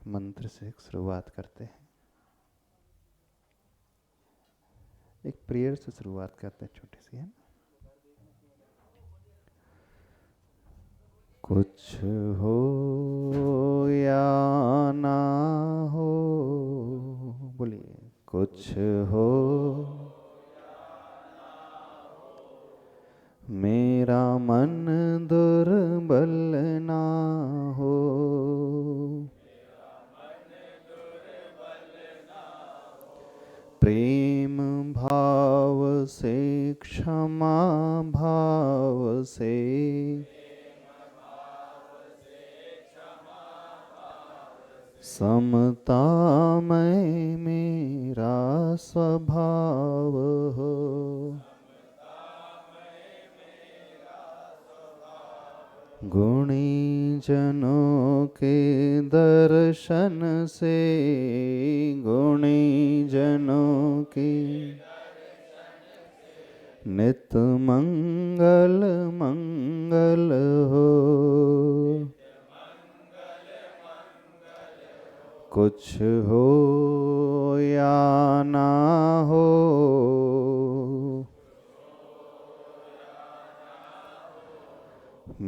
मंत्र से शुरुआत करते हैं। एक प्रेयर से शुरुआत करते हैं, छोटी सी है ना। कुछ हो या ना हो, बोलिए कुछ हो, मेरा मन दुर्बल ना हो, प्रेम भाव से क्षमा भाव से समता में मेरा स्वभाव हो, गुणी जनों के दर्शन से, गुणी जनों की नित मंगल मंगल हो, कुछ हो या ना हो,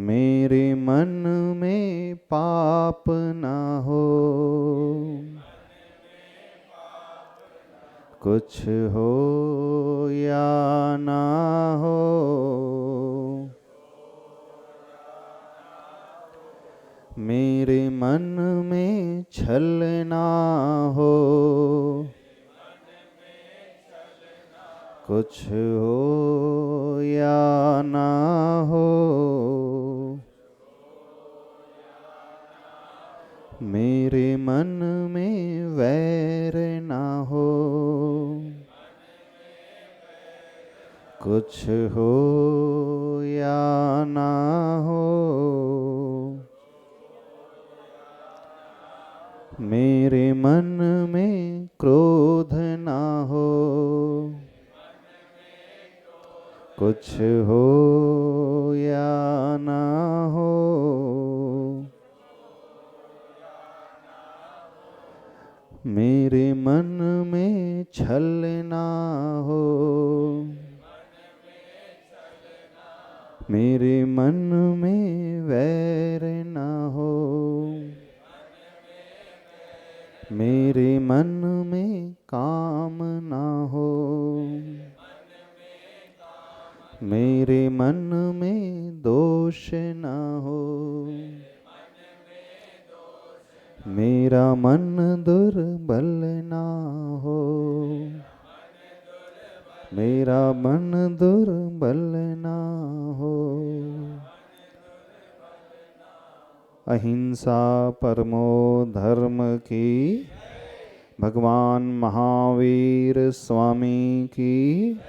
मेरे मन में पाप ना हो, कुछ हो या ना हो, मेरे मन में छल ना हो, कुछ हो या ना हो, मेरे मन में वैर ना हो, कुछ हो या ना हो, मेरे मन में क्रोध ना हो, कुछ हो या ना हो, मेरे मन में छल ना हो, मेरे मन में वैर ना हो, मेरे मन में काम ना हो, मेरे मन में दोष ना हो, मेरा मन दुर्बल ना हो, मेरा मन दुर्बल ना हो, अहिंसा परमो धर्म की, भगवान महावीर स्वामी की,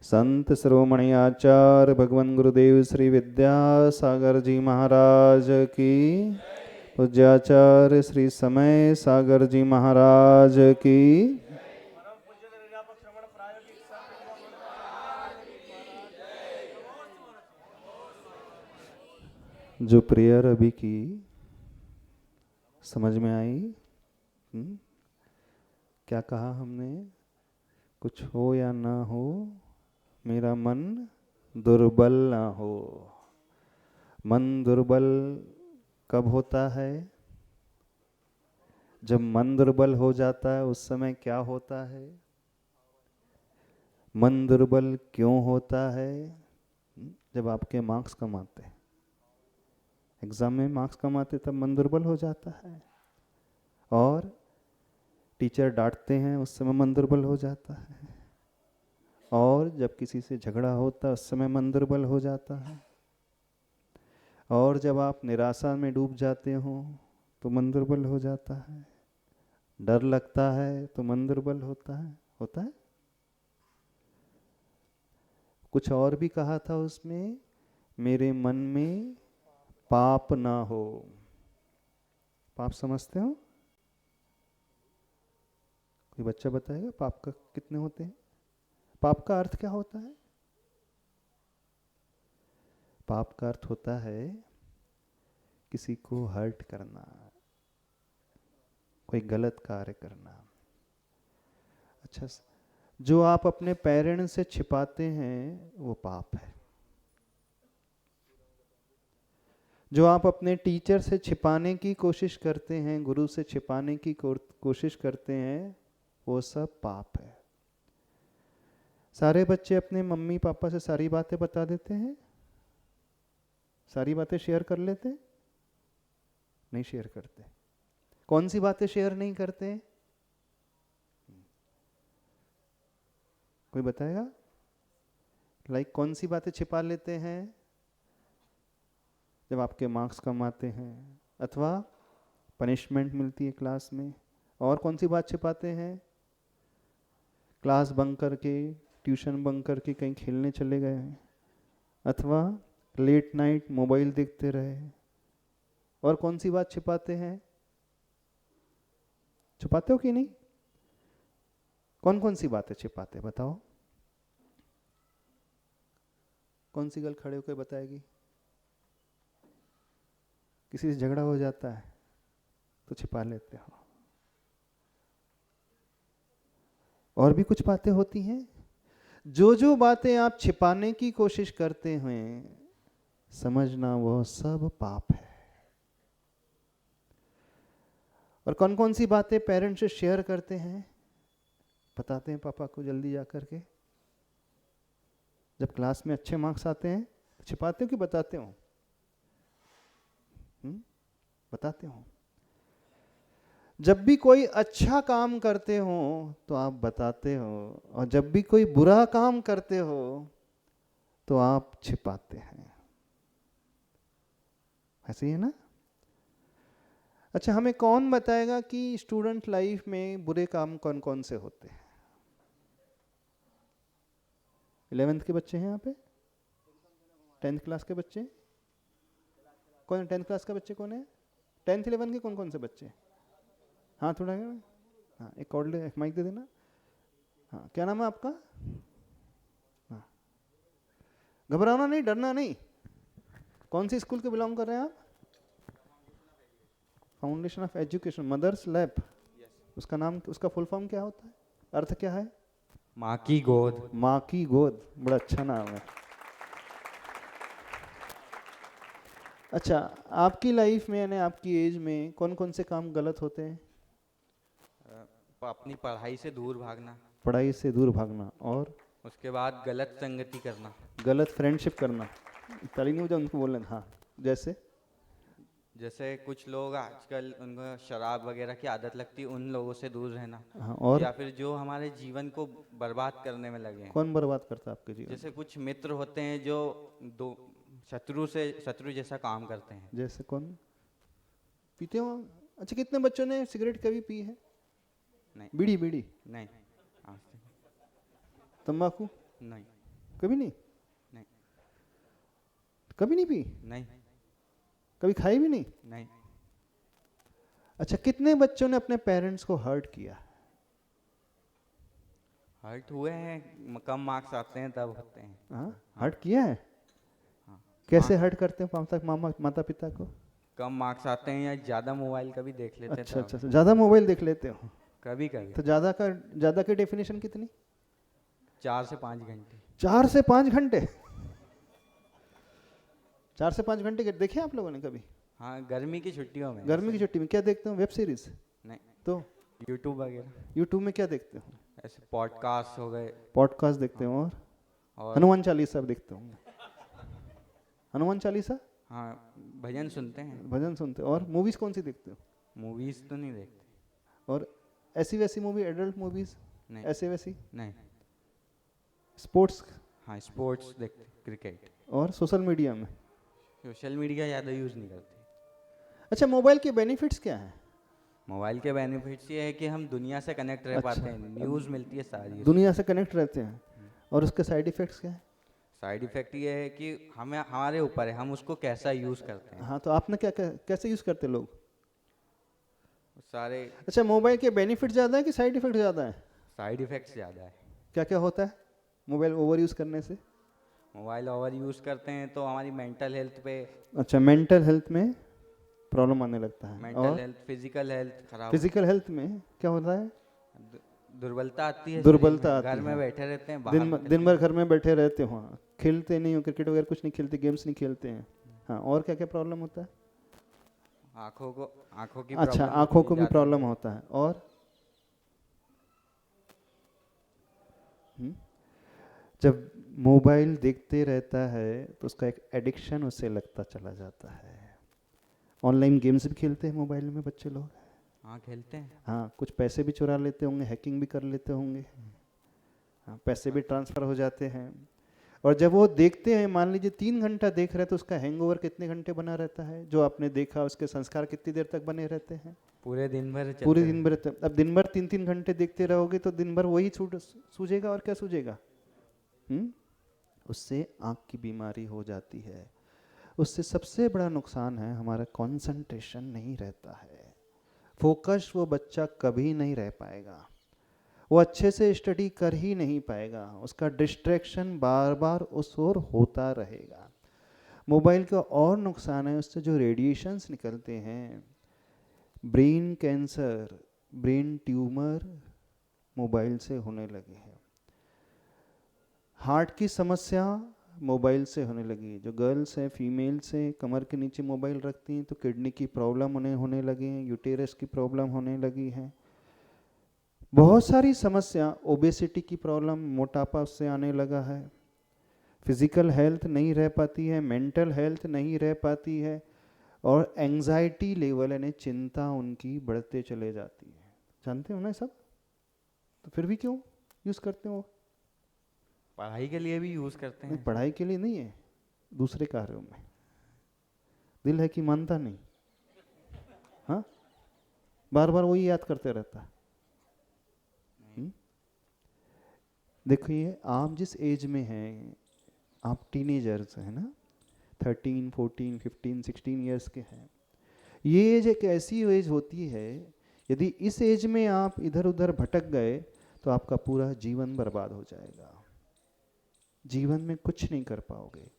संत शिरोमणि आचार्य भगवान गुरुदेव श्री विद्यासागर जी महाराज की, पूज्याचार्य श्री समय सागर जी महाराज की, जो प्रेयर अभी की समझ में आई? क्या कहा हमने? कुछ हो या ना हो, मेरा मन दुर्बल ना हो। मन दुर्बल कब होता है? जब मन दुर्बल हो जाता है उस समय क्या होता है? मन दुर्बल क्यों होता है? जब आपके मार्क्स कम आते हैं, एग्जाम में मार्क्स कम आते तब मन दुर्बल हो जाता है, और टीचर डांटते हैं उस समय मन दुर्बल हो जाता है, और जब किसी से झगड़ा होता है उस समय मन दुर्बल हो जाता है, और जब आप निराशा में डूब जाते हो तो मन दुर्बल हो जाता है, डर लगता है तो मन दुर्बल होता है। कुछ और भी कहा था उसमें, मेरे मन में पाप ना हो। पाप समझते हो? कोई बच्चा बताएगा पाप का कितने होते हैं? पाप का अर्थ क्या होता है? पाप का अर्थ होता है किसी को हर्ट करना, कोई गलत कार्य करना। अच्छा, जो आप अपने पेरेंट्स से छिपाते हैं वो पाप है। जो आप अपने टीचर से छिपाने की कोशिश करते हैं, गुरु से छिपाने की कोशिश करते हैं, वो सब पाप है। सारे बच्चे अपने मम्मी पापा से सारी बातें बता देते हैं, सारी बातें शेयर कर लेते हैं? नहीं शेयर करते। कौन सी बातें शेयर नहीं करते? कोई बताएगा? लाइक कौन सी बातें छिपा लेते हैं? जब आपके मार्क्स कम आते हैं अथवा पनिशमेंट मिलती है क्लास में। और कौन सी बात छिपाते हैं? क्लास बंक करके, ट्यूशन बंक करके कहीं खेलने चले गए हैं, अथवा लेट नाइट मोबाइल देखते रहे। और कौन सी बात छिपाते हैं? छुपाते हो कि नहीं? कौन कौन सी बातें छिपाते बताओ? कौन सी गर्ल खड़े होकर बताएगी? किसी से झगड़ा हो जाता है तो छिपा लेते हो। और भी कुछ बातें होती हैं। जो जो बातें आप छिपाने की कोशिश करते हैं, समझना वो सब पाप है। और कौन कौन सी बातें पेरेंट्स से शेयर करते हैं, बताते हैं पापा को जल्दी जा करके? जब क्लास में अच्छे मार्क्स आते हैं तो छिपाते हो कि बताते हो? बताते हो। जब भी कोई अच्छा काम करते हो तो आप बताते हो, और जब भी कोई बुरा काम करते हो तो आप छिपाते हैं। ऐसे ही है ना? अच्छा, हमें कौन बताएगा कि स्टूडेंट लाइफ में बुरे काम कौन कौन से होते हैं? 11th के बच्चे हैं यहाँ पे? 10th क्लास के बच्चे कौन? 10th क्लास के बच्चे कौन है? 10th 11 के कौन कौन से बच्चे? हाँ थोड़ा, हाँ एक कॉर्ड ले, एक माइक दे देना। हाँ, क्या नाम है आपका? हाँ, घबराना नहीं, डरना नहीं। कौन सी स्कूल के बिलोंग कर रहे हैं आप? Foundation of education, mother's lab. उसका नाम, उसका फुल फॉर्म क्या होता है? अर्थ क्या है? माँ की गोद। माँ की गोद, बड़ा अच्छा नाम है। अच्छा, आपकी लाइफ में यानी आपकी एज में कौन कौन से काम गलत होते हैं? अपनी पढ़ाई से दूर भागना, पढ़ाई से दूर भागना, और उसके बाद गलत संगति करना, गलत फ्रेंडशिप करना। ताली नहीं हो जाए उनको बोलने। हाँ, जैसे कुछ लोग आजकल उनको शराब वगैरह की आदत लगती है, उन लोगों से दूर रहना। हाँ, और या फिर जो हमारे जीवन को बर्बाद करने में लगे हैं। कौन बर्बाद करता है आपके जीवन? जैसे कुछ मित्र होते हैं जो दो शत्रु जैसा काम करते हैं। जैसे कौन? पीते हो? अच्छा, कितने बच्चों ने सिगरेट कभी पी है? नहीं। बीड़ी? बीड़ी नहीं। तंबाकू? नहीं। कभी नहीं? नहीं। कभी नहीं पी? नहीं। कभी खाई भी नहीं? नहीं। अच्छा, कितने बच्चों ने अपने पेरेंट्स को हर्ट किया? हर्ट हुए हैं, कम मार्क्स आते हैं तब होते हैं। हाँ, हर्ट किया है। हाँ। कैसे हर्ट करते हैं माता पिता को? कम मार्क्स आते हैं या ज्यादा मोबाइल कभी देख लेते हैं। अच्छा अच्छा, ज्यादा मोबाइल देख लेते हो? कभी कभी। तो ज्यादा की डेफिनेशन कितनी? 4 से 5 घंटे। 4 से 5 घंटे? 4 से 5 घंटे देखे आप लोगों ने कभी? हाँ, गर्मी की छुट्टियों में। गर्मी की छुट्टी में क्या देखते हो? Web series? नहीं। तो यूट्यूब वगैरह। यूट्यूब में क्या देखते हो? ऐसे पॉडकास्ट हो गए। पॉडकास्ट देखते हो? और हनुमान चालीसा देखते होंगे? हनुमान चालीसा? हाँ, भजन सुनते हैं। भजन सुनते हो? और मूवीज कौन सी देखते हो? मूवीज तो नहीं देखते। और ऐसी वैसी मूवी, एडल्ट मूवीज? नहीं। ऐसे वैसी? नहीं। स्पोर्ट्स? हाँ, स्पोर्ट्स देखते, क्रिकेट। और सोशल मीडिया में? सोशल मीडिया ज़्यादा यूज़ नहीं करते। अच्छा, मोबाइल के बेनिफिट्स क्या हैं? मोबाइल के बेनिफिट्स ये है कि हम दुनिया से कनेक्ट रह पाते हैं, न्यूज़ मिलती है सारी। दुनिया से कनेक्ट रहते हैं। और उसके साइड इफेक्ट्स क्या है? साइड इफेक्ट ये है कि हमें, हमारे ऊपर है, हम उसको कैसा यूज़ करते हैं। हाँ, तो आपने कैसे यूज़ करते लोग सारे? अच्छा, मोबाइल के बेनिफिट ज़्यादा है कि साइड इफेक्ट ज़्यादा है? साइड इफेक्ट्स ज़्यादा है। क्या क्या होता है मोबाइल ओवर यूज़ करने से? मोबाइल ओवर यूज़ करते हैं तो हमारी मेंटल हेल्थ पे। अच्छा, मेंटल हेल्थ में प्रॉब्लम आने लगता है। मेंटल और हेल्थ, फिजिकल हेल्थ खराब फिजिकल हेल्थ में क्या होता है? दुर्बलता आती है, दुर्बलता शरीर आती में, घर है। में बैठे रहते हैं, बाहर निकलते दिन भर नहीं। घर में बैठे रहते हो, हाँ, खेलते नहीं हो, क्रिकेट वगैरह कुछ नहीं खेलते, गेम्स नहीं खेलते हैं। हाँ, और क्या क्या प्रॉब्लम होता है? आंखों की अच्छा, प्रॉब्लम आंखों होती को भी जाती प्रॉब्लम है। होता है। और हम्म, जब मोबाइल देखते रहता है तो उसका एक एडिक्शन उसे लगता चला जाता है। ऑनलाइन गेम्स भी खेलते हैं मोबाइल में बच्चे लोग। हाँ, खेलते हैं। हाँ, कुछ पैसे भी चुरा लेते होंगे, हैकिंग भी कर लेते होंगे। हाँ, पैसे भी ट्रांसफ़र हो जाते हैं। और जब वो देखते हैं, मान लीजिए 3 घंटा देख रहे हैं, तो उसका हैंगओवर कितने घंटे बना रहता है? जो आपने देखा उसके संस्कार कितनी देर तक बने रहते हैं? पूरे दिन भर पूरे चलते दिन हैं। भर। अब दिन भर 3-3 घंटे देखते रहोगे तो दिन भर वही सूझेगा, और क्या सूझेगा? उससे आँख की बीमारी हो जाती है। उससे सबसे बड़ा नुकसान है, हमारा कंसंट्रेशन नहीं रहता है। फोकस वो बच्चा कभी नहीं रह पाएगा, वो अच्छे से स्टडी कर ही नहीं पाएगा, उसका डिस्ट्रैक्शन बार बार उस ओर होता रहेगा। मोबाइल का और नुकसान है, उससे जो रेडिएशंस निकलते हैं, brain cancer, brain tumour mobile से होने लगे हैं। हार्ट की समस्या मोबाइल से होने लगी। जो गर्ल्स हैं, फीमेल्स हैं, कमर के नीचे मोबाइल रखती हैं तो किडनी की प्रॉब्लम उन्हें होने लगी हैं, यूटेरस की प्रॉब्लम होने लगी है। बहुत सारी समस्या, ओबेसिटी की प्रॉब्लम, मोटापा उससे आने लगा है। फिजिकल हेल्थ नहीं रह पाती है, मेंटल हेल्थ नहीं रह पाती है, और एंजाइटी लेवल यानी चिंता उनकी बढ़ते चले जाती है। जानते हो ना सब? तो फिर भी क्यों यूज़ करते हो? पढ़ाई के लिए भी यूज करते नहीं, हैं। पढ़ाई के लिए नहीं है, दूसरे कार्यों में। दिल है कि मानता नहीं? हाँ, बार बार वही याद करते रहता है। देखिए, आप जिस एज में हैं, आप टीनेजर्स हैं ना, 13, 14, 15, 16 ईयर्स के हैं। ये एज एक ऐसी एज होती है, यदि इस एज में आप इधर उधर भटक गए तो आपका पूरा जीवन बर्बाद हो जाएगा, जीवन में कुछ नहीं कर पाओगे।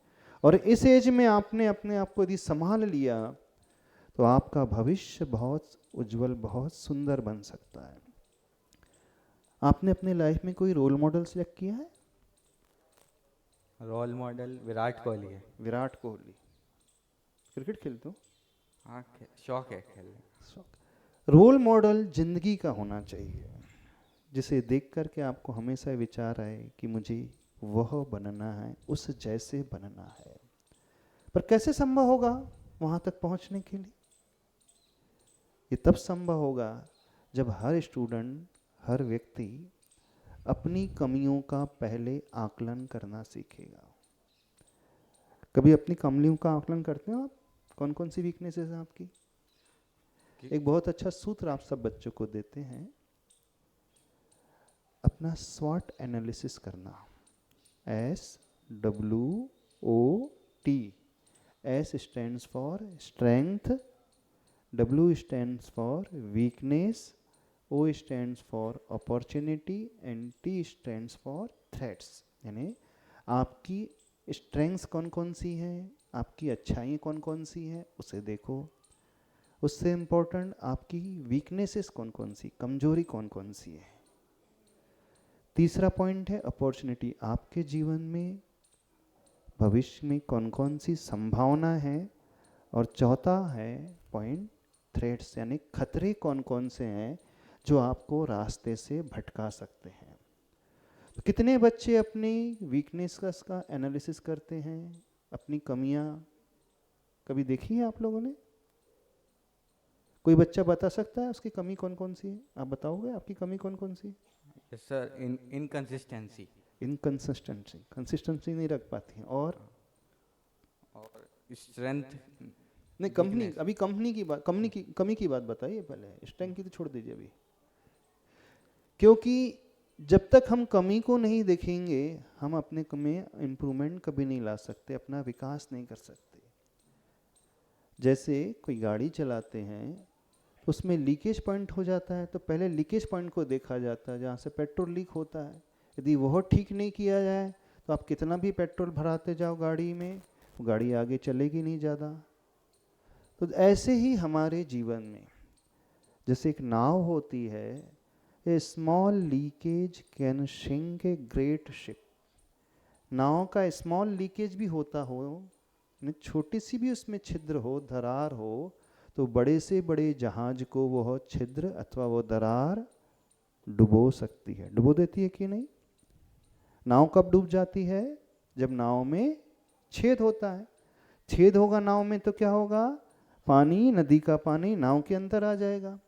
और इस एज में आपने अपने आप को यदि संभाल लिया तो आपका भविष्य बहुत उज्जवल, बहुत सुंदर बन सकता है। आपने अपने लाइफ में कोई रोल मॉडल सिलेक्ट किया है? रोल मॉडल विराट कोहली है। विराट कोहली। क्रिकेट खेलते हो? हाँ, शौक है खेलने। रोल मॉडल जिंदगी का होना चाहिए, जिसे देख कर के आपको हमेशा विचार आए कि मुझे वह बनना है, उस जैसे बनना है। पर कैसे संभव होगा वहां तक पहुंचने के लिए? ये तब संभव होगा जब हर स्टूडेंट, हर व्यक्ति अपनी कमियों का पहले आकलन करना सीखेगा। कभी अपनी कमियों का आकलन करते हो आप? कौन कौन सी वीकनेसेस हैं आपकी? एक बहुत अच्छा सूत्र आप सब बच्चों को देते हैं, अपना स्वॉट एनालिसिस करना। SWOT। S stands for strength, W stands for weakness, O stands for opportunity and T stands for threats। यानी आपकी स्ट्रेंथ्स कौन कौन सी हैं, आपकी अच्छाई कौन कौन सी हैं, उसे देखो। उससे इम्पोर्टेंट आपकी वीकनेसेस कौन कौन सी, कमजोरी कौन कौन सी है। तीसरा पॉइंट है अपॉर्चुनिटी, आपके जीवन में भविष्य में कौन कौन सी संभावना है। और चौथा है पॉइंट थ्रेट्स, यानी खतरे कौन कौन से हैं जो आपको रास्ते से भटका सकते हैं। तो कितने बच्चे अपनी वीकनेस का एनालिसिस करते हैं, अपनी कमियां कभी देखी है आप लोगों ने? कोई बच्चा बता सकता है उसकी कमी कौन कौन सी है? आप बताओगे आपकी कमी कौन कौन सी? Yes sir, inconsistency. Inconsistency, consistency नहीं रख पाती हैं। और स्ट्रेंथ नहीं, कंपनी, अभी कंपनी की बात, कमी की बात बताइए पहले, स्ट्रेंथ की तो छोड़ दीजिए अभी। क्योंकि जब तक हम कमी को नहीं देखेंगे, हम अपने में इम्प्रूवमेंट कभी नहीं ला सकते, अपना विकास नहीं कर सकते। जैसे कोई गाड़ी चलाते हैं, उसमें लीकेज पॉइंट हो जाता है तो पहले लीकेज पॉइंट को देखा जाता है, जहाँ से पेट्रोल लीक होता है। यदि वह ठीक नहीं किया जाए तो आप कितना भी पेट्रोल भराते जाओ गाड़ी में, वो गाड़ी आगे चलेगी नहीं ज़्यादा। तो ऐसे ही हमारे जीवन में जैसे एक नाव होती है, a small leakage can sink a great ship. नाव का स्मॉल लीकेज भी होता हो, छोटी सी भी उसमें छिद्र हो, दरार हो, तो बड़े से बड़े जहाज को वह छिद्र अथवा वो दरार डुबो सकती है। डुबो देती है कि नहीं? नाव कब डूब जाती है? जब नाव में छेद होता है। छेद होगा नाव में तो क्या होगा? पानी, नदी का पानी नाव के अंदर आ जाएगा,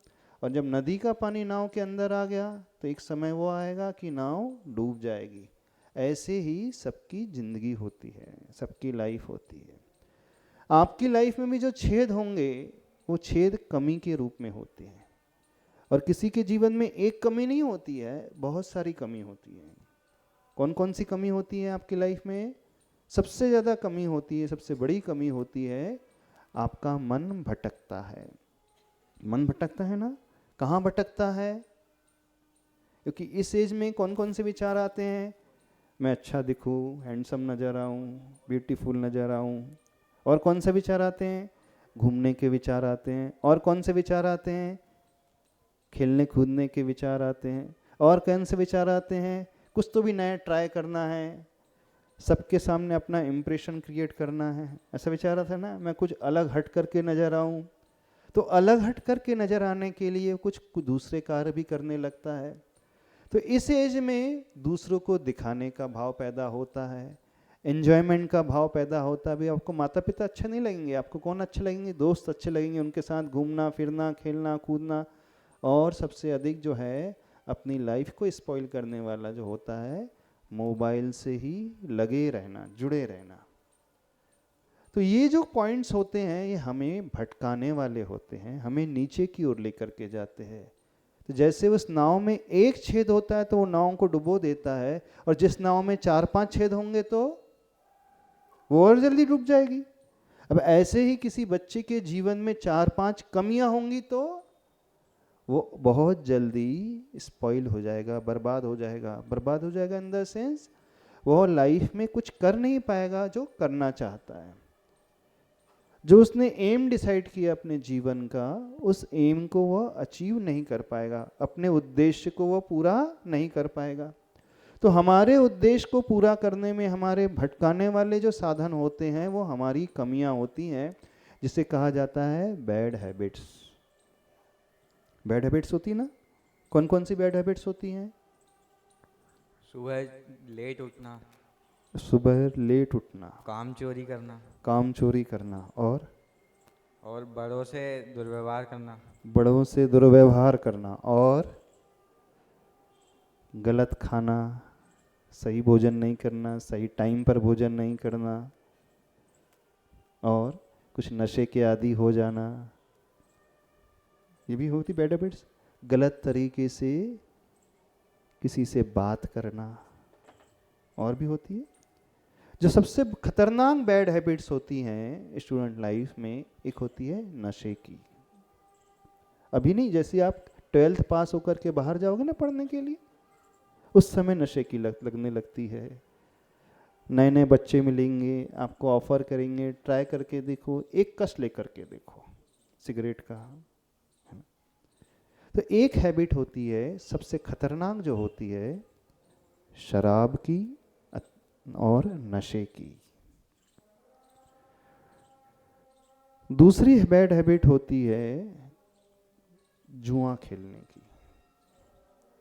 और जब नदी का पानी नाव के अंदर आ गया तो एक समय वो आएगा कि नाव डूब जाएगी। ऐसे ही सबकी जिंदगी होती है, सबकी लाइफ होती है। आपकी लाइफ में भी जो छेद होंगे वो छेद कमी के रूप में होते हैं, और किसी के जीवन में एक कमी नहीं होती है, बहुत सारी कमी होती है। कौन कौन सी कमी होती है आपकी लाइफ में? सबसे ज़्यादा कमी होती है, सबसे बड़ी कमी होती है, आपका मन भटकता है। मन भटकता है ना? कहाँ भटकता है? क्योंकि इस एज में कौन कौन से विचार आते हैं? मैं अच्छा दिखूं, हैंडसम नज़र आऊं, ब्यूटीफुल नज़र आऊं। और कौन से विचार आते हैं? घूमने के विचार आते हैं। और कौन से विचार आते हैं? खेलने कूदने के विचार आते हैं। और कौन से विचार आते हैं? कुछ तो भी नया ट्राई करना है, सबके सामने अपना इम्प्रेशन क्रिएट करना है, ऐसा विचार आता है ना, मैं कुछ अलग हट करके नज़र आऊं। तो अलग हट करके नज़र आने के लिए कुछ दूसरे कार्य भी करने लगता है। तो इस एज में दूसरों को दिखाने का भाव पैदा होता है, एन्जॉयमेंट का भाव पैदा होता है। अभी आपको माता पिता अच्छे नहीं लगेंगे, आपको कौन अच्छे लगेंगे? दोस्त अच्छे लगेंगे, उनके साथ घूमना फिरना, खेलना कूदना। और सबसे अधिक जो है अपनी लाइफ को स्पॉइल करने वाला जो होता है, मोबाइल से ही लगे रहना, जुड़े रहना। तो ये जो पॉइंट्स होते हैं ये हमें भटकाने वाले होते हैं, हमें नीचे की ओर लेकर के जाते हैं। तो जैसे उस नाव में एक छेद होता है तो वो नाव को डुबो देता है, और जिस नाव में 4-5 छेद होंगे तो वो और जल्दी डूब जाएगी। अब ऐसे ही किसी बच्चे के जीवन में 4-5 कमियां होंगी तो वो बहुत जल्दी स्पॉइल हो जाएगा, बर्बाद हो जाएगा। बर्बाद हो जाएगा इन द सेंस वो लाइफ में कुछ कर नहीं पाएगा जो करना चाहता है। जो उसने एम डिसाइड किया अपने जीवन का, उस एम को वह अचीव नहीं कर पाएगा, अपने उद्देश्य को वह पूरा नहीं कर पाएगा। तो हमारे उद्देश्य को पूरा करने में हमारे भटकाने वाले जो साधन होते हैं वो हमारी कमियां होती हैं, जिसे कहा जाता है बैड हैबिट्स। बैड हैबिट्स होती ना? कौन कौन सी बैड हैबिट्स होती हैं? सुबह लेट उठना, सुबह लेट उठना, काम चोरी करना, काम चोरी करना, और बड़ों से दुर्व्यवहार करना, बड़ों से दुर्व्यवहार करना, और गलत खाना, सही भोजन नहीं करना, सही टाइम पर भोजन नहीं करना, और कुछ नशे के आदी हो जाना, ये भी होती बैड हैबिट्स। गलत तरीके से किसी से बात करना और भी होती है। जो सबसे खतरनाक बैड हैबिट्स होती हैं स्टूडेंट लाइफ में, एक होती है नशे की। अभी नहीं, जैसे आप 12th पास होकर के बाहर जाओगे ना पढ़ने के लिए, उस समय नशे की लत लगने लगती है। नए नए बच्चे मिलेंगे, आपको ऑफर करेंगे, ट्राई करके देखो, एक कश लेकर के देखो सिगरेट का। तो एक हैबिट होती है सबसे खतरनाक जो होती है, शराब की और नशे की। दूसरी बैड हैबिट होती है जुआ खेलने की।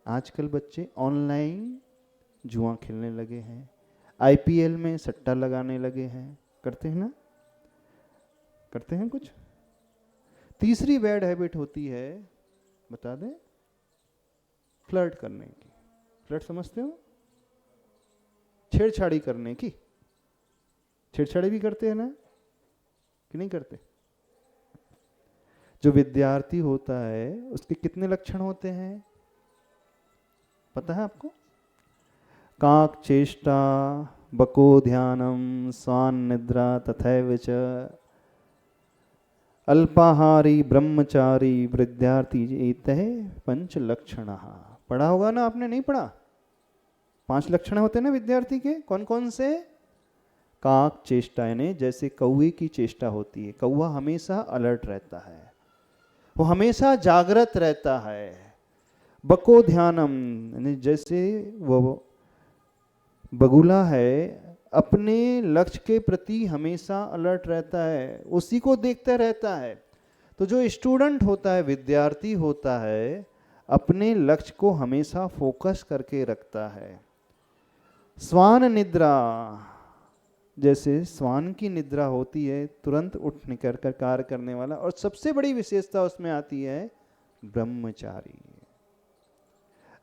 आजकल बच्चे ऑनलाइन जुआ खेलने लगे हैं, आईपीएल में सट्टा लगाने लगे हैं, करते हैं ना? करते हैं कुछ। तीसरी बैड हैबिट होती है, बता दें, फ्लर्ट करने की। फ्लर्ट समझते हो? छेड़छाड़ी करने की। छेड़छाड़ी भी करते हैं ना कि नहीं करते? जो विद्यार्थी होता है उसके कितने लक्षण होते हैं पता है आपको? काक चेष्टा, बको ध्यानम, स्वान निद्रा तथैव च, अल्पाहारी ब्रह्मचारी विद्यार्थी एतः पंच लक्षण। पढ़ा होगा ना आपने? नहीं पढ़ा? 5 लक्षण होते हैं ना विद्यार्थी के। कौन कौन से? काक चेष्टा, यानी जैसे कौवे की चेष्टा होती है। कौवा हमेशा अलर्ट रहता है, वो हमेशा जागृत रहता है। बको ध्यानम, यानी जैसे वो बगुला है अपने लक्ष्य के प्रति हमेशा अलर्ट रहता है, उसी को देखता रहता है। तो जो स्टूडेंट होता है, विद्यार्थी होता है, अपने लक्ष्य को हमेशा फोकस करके रखता है। स्वान निद्रा, जैसे स्वान की निद्रा होती है, तुरंत उठ निकल कर कार्य करने वाला। और सबसे बड़ी विशेषता उसमें आती है ब्रह्मचारी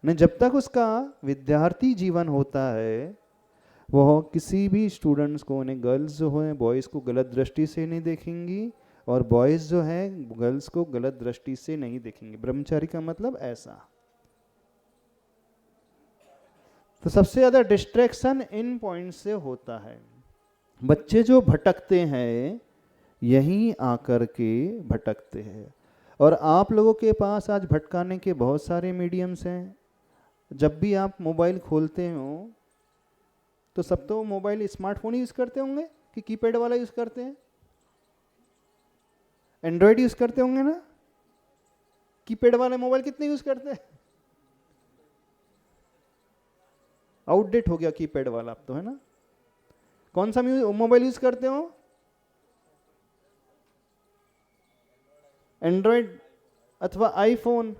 ने। जब तक उसका विद्यार्थी जीवन होता है, वह किसी भी स्टूडेंट्स को, उन्हें गर्ल्स जो हैं बॉयज़ को गलत दृष्टि से नहीं देखेंगी, और बॉयज़ जो हैं गर्ल्स को गलत दृष्टि से नहीं देखेंगे। ब्रह्मचारी का मतलब ऐसा। तो सबसे ज़्यादा डिस्ट्रैक्शन इन पॉइंट से होता है। बच्चे जो भटकते हैं, यहीं आकर के भटकते हैं। और आप लोगों के पास आज भटकाने के बहुत सारे मीडियम्स हैं। जब भी आप मोबाइल खोलते हो तो सब तो मोबाइल स्मार्टफोन यूज़ करते होंगे कि कीपैड वाला यूज़ करते हैं? एंड्रॉयड यूज़ करते होंगे ना? कीपैड वाले मोबाइल कितने यूज़ करते हैं? आउटडेट हो गया कीपैड वाला अब तो, है ना? कौन सा मोबाइल यूज़ करते हो? एंड्रॉयड अथवा आईफोन,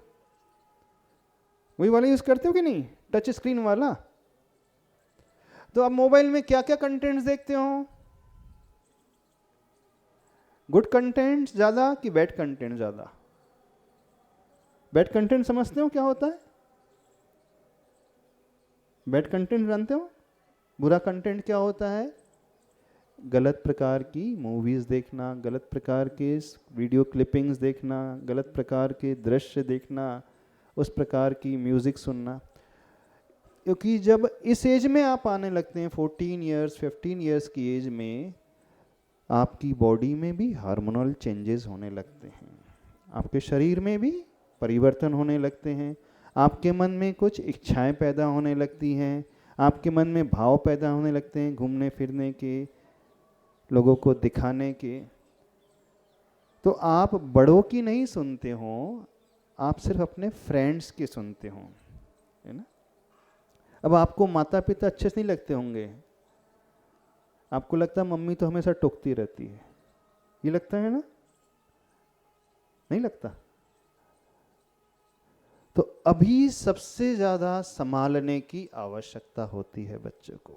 वही वाला यूज़ करते हो कि नहीं? टच स्क्रीन वाला। तो आप मोबाइल में क्या क्या कंटेंट्स देखते हो? गुड कंटेंट ज़्यादा कि बैड कंटेंट ज़्यादा? बैड कंटेंट समझते हो क्या होता है? बैड कंटेंट जानते हो? बुरा कंटेंट क्या होता है? गलत प्रकार की मूवीज़ देखना, गलत प्रकार के वीडियो क्लिपिंग्स देखना, गलत प्रकार के दृश्य देखना, उस प्रकार की म्यूज़िक सुनना। क्योंकि जब इस एज में आप आने लगते हैं, 14 इयर्स 15 इयर्स की एज में, आपकी बॉडी में भी हार्मोनल चेंजेस होने लगते हैं, आपके शरीर में भी परिवर्तन होने लगते हैं, आपके मन में कुछ इच्छाएं पैदा होने लगती हैं, आपके मन में भाव पैदा होने लगते हैं, घूमने फिरने के, लोगों को दिखाने के। तो आप बड़ों की नहीं सुनते हो, आप सिर्फ अपने फ्रेंड्स की सुनते हो, है ना? अब आपको माता पिता अच्छे से नहीं लगते होंगे, आपको लगता है मम्मी तो हमेशा टोकती रहती है, ये लगता है ना? नहीं लगता? तो अभी सबसे ज्यादा संभालने की आवश्यकता होती है बच्चों को,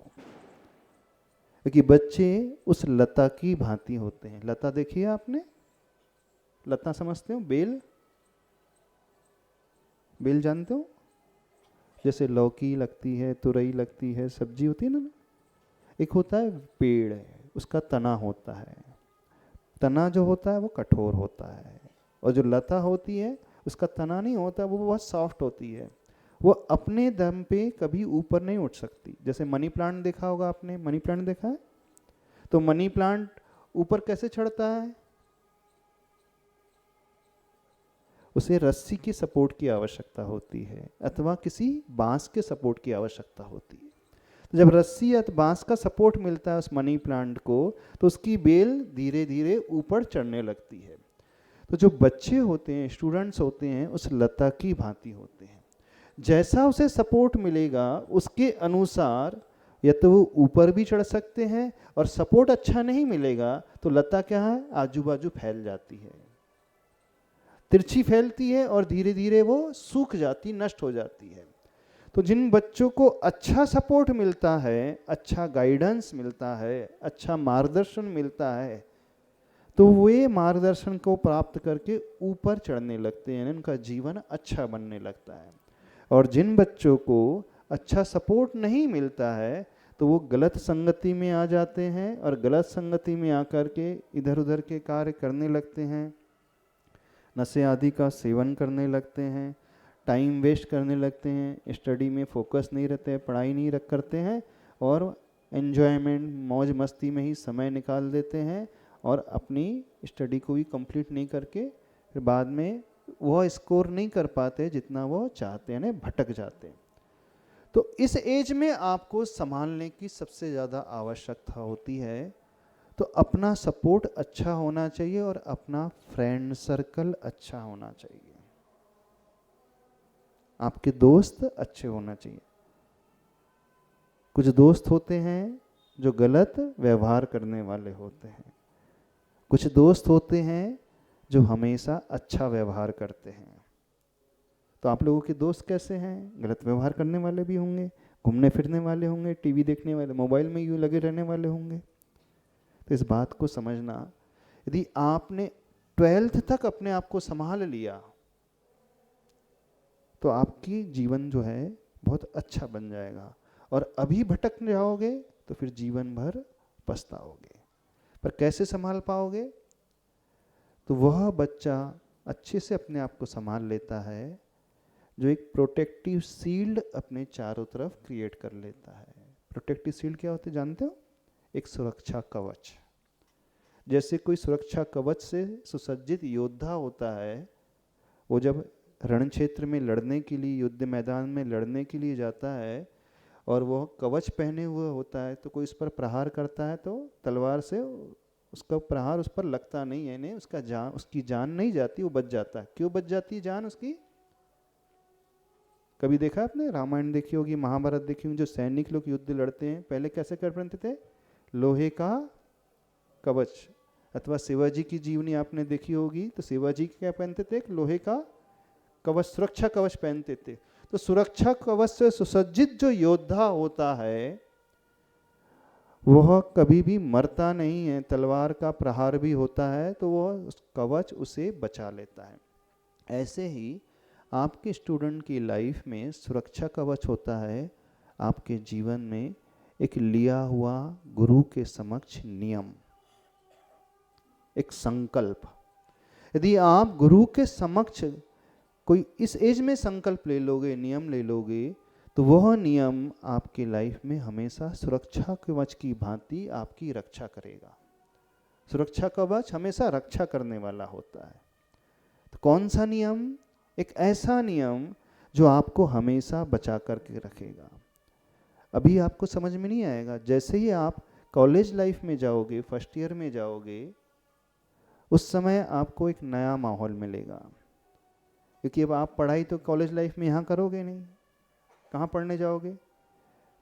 क्योंकि बच्चे उस लता की भांति होते हैं। लता देखिए आपने, लता समझते हो? बेल, बेल जानते हो? जैसे लौकी लगती है, तुरई लगती है, सब्जी होती है ना। एक होता है पेड़ है, उसका तना होता है, तना जो होता है वो कठोर होता है, और जो लता होती है उसका तना नहीं होता, वो बहुत सॉफ्ट होती है, वो अपने दम पे कभी ऊपर नहीं उठ सकती। जैसे मनी प्लांट देखा होगा आपने, मनी प्लांट देखा है? तो मनी प्लांट ऊपर कैसे चढ़ता है? उसे रस्सी की सपोर्ट की आवश्यकता होती है, अथवा किसी बांस के सपोर्ट की आवश्यकता होती है। तो जब रस्सी या बांस का सपोर्ट मिलता है उस मनी प्लांट को, तो उसकी बेल धीरे धीरे ऊपर चढ़ने लगती है। तो जो बच्चे होते हैं, स्टूडेंट्स होते हैं, उस लता की भांति होते हैं। जैसा उसे सपोर्ट मिलेगा उसके अनुसार या तो वो ऊपर भी चढ़ सकते हैं, और सपोर्ट अच्छा नहीं मिलेगा तो लता क्या है, आजू बाजू फैल जाती है, तिरछी फैलती है, और धीरे धीरे वो सूख जाती, नष्ट हो जाती है। तो जिन बच्चों को अच्छा सपोर्ट मिलता है, अच्छा गाइडेंस मिलता है, अच्छा मार्गदर्शन मिलता है, तो वे मार्गदर्शन को प्राप्त करके ऊपर चढ़ने लगते हैं, उनका जीवन अच्छा बनने लगता है। और जिन बच्चों को अच्छा सपोर्ट नहीं मिलता है, तो वो गलत संगति में आ जाते हैं, और गलत संगति में आकर के इधर उधर के कार्य करने लगते हैं, नशे आदि का सेवन करने लगते हैं, टाइम वेस्ट करने लगते हैं, स्टडी में फोकस नहीं रहते, पढ़ाई नहीं करते हैं, और एन्जॉयमेंट, मौज मस्ती में ही समय निकाल देते हैं, और अपनी स्टडी को भी कंप्लीट नहीं करके फिर बाद में वह स्कोर नहीं कर पाते जितना वो चाहते हैं, भटक जाते हैं। तो इस एज में आपको संभालने की सबसे ज़्यादा आवश्यकता होती है। तो अपना सपोर्ट अच्छा होना चाहिए और अपना फ्रेंड सर्कल अच्छा होना चाहिए, आपके दोस्त अच्छे होना चाहिए। कुछ दोस्त होते हैं जो गलत व्यवहार करने वाले होते हैं, कुछ दोस्त होते हैं जो हमेशा अच्छा व्यवहार करते हैं। तो आप लोगों के दोस्त कैसे हैं? गलत व्यवहार करने वाले भी होंगे, घूमने फिरने वाले होंगे, टीवी देखने वाले, मोबाइल में यूँ लगे रहने वाले होंगे। तो इस बात को समझना, यदि आपने 12th तक अपने आप को संभाल लिया तो आपकी जीवन जो है बहुत अच्छा बन जाएगा, और अभी भटक जाओगे तो फिर जीवन भर पछताओगे। पर कैसे संभाल पाओगे? तो वह बच्चा अच्छे से अपने आप को संभाल लेता है जो एक प्रोटेक्टिव शील्ड अपने चारों तरफ क्रिएट कर लेता है। प्रोटेक्टिव शील्ड क्या होते जानते हो? एक सुरक्षा कवच। जैसे कोई सुरक्षा कवच से सुसज्जित योद्धा होता है, वो जब रण क्षेत्र में लड़ने के लिए, युद्ध मैदान में लड़ने के लिए जाता है और वह कवच पहने हुए होता है, तो कोई उस पर प्रहार करता है तो तलवार से उसका प्रहार उस पर लगता नहीं है, यानी उसकी जान नहीं जाती, वो बच जाता है। क्यों बच जाती है जान उसकी? कभी देखा आपने? रामायण देखी होगी, महाभारत देखी होगी, जो सैनिक लोग युद्ध लड़ते हैं पहले कैसे कर पहनते थे? लोहे का कवच। अथवा शिवाजी की जीवनी आपने देखी होगी, तो शिवाजी क्या पहनते थे? लोहे का कवच, सुरक्षा कवच पहनते थे। तो सुरक्षा कवच से सुसज्जित जो योद्धा होता है वह कभी भी मरता नहीं है, तलवार का प्रहार भी होता है तो वह उस कवच उसे बचा लेता है। ऐसे ही आपके स्टूडेंट की लाइफ में सुरक्षा कवच होता है, आपके जीवन में एक लिया हुआ गुरु के समक्ष नियम, एक संकल्प। यदि आप गुरु के समक्ष कोई इस एज में संकल्प ले लोगे, नियम ले लोगे, तो वह नियम आपकी लाइफ में हमेशा सुरक्षा कवच की भांति आपकी रक्षा करेगा। सुरक्षा कवच हमेशा रक्षा करने वाला होता है। तो कौन सा नियम? एक ऐसा नियम जो आपको हमेशा बचा करके रखेगा। अभी आपको समझ में नहीं आएगा, जैसे ही आप कॉलेज लाइफ में जाओगे, फर्स्ट ईयर में जाओगे, उस समय आपको एक नया माहौल मिलेगा, क्योंकि अब आप पढ़ाई तो कॉलेज लाइफ में यहाँ करोगे नहीं। कहाँ पढ़ने जाओगे?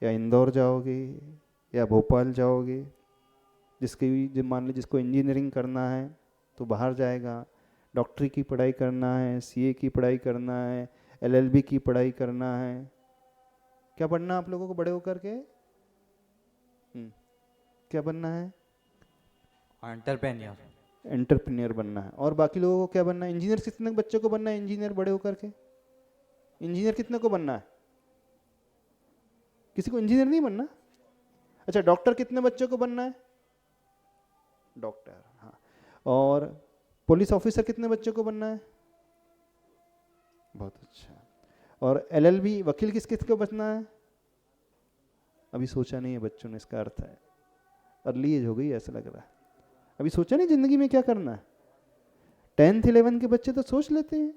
या इंदौर जाओगे या भोपाल जाओगे। जिसकी मान लीजिए जिसको इंजीनियरिंग करना है तो बाहर जाएगा, डॉक्टरी की पढ़ाई करना है, सीए की पढ़ाई करना है, एलएलबी की पढ़ाई करना है। क्या बनना आप लोगों को बड़े होकर के? क्या बनना है? एंटरप्रेन्योर बनना है। और बाकी लोगों को क्या बनना है? इंजीनियर कितने बच्चों को बनना है इंजीनियर बड़े होकर के? इंजीनियर कितने को बनना है? किसी को इंजीनियर नहीं बनना। अच्छा, डॉक्टर कितने बच्चों को बनना है? डॉक्टर, हाँ। और पुलिस ऑफिसर कितने बच्चों को बनना है? बहुत अच्छा। और एलएलबी वकील किस किस को बनना है? अभी सोचा नहीं है बच्चों ने, इसका अर्थ है अर्ली एज हो गई ऐसा लग रहा है। अभी सोचा नहीं जिंदगी में क्या करना है। 10th 11 के बच्चे तो सोच लेते हैं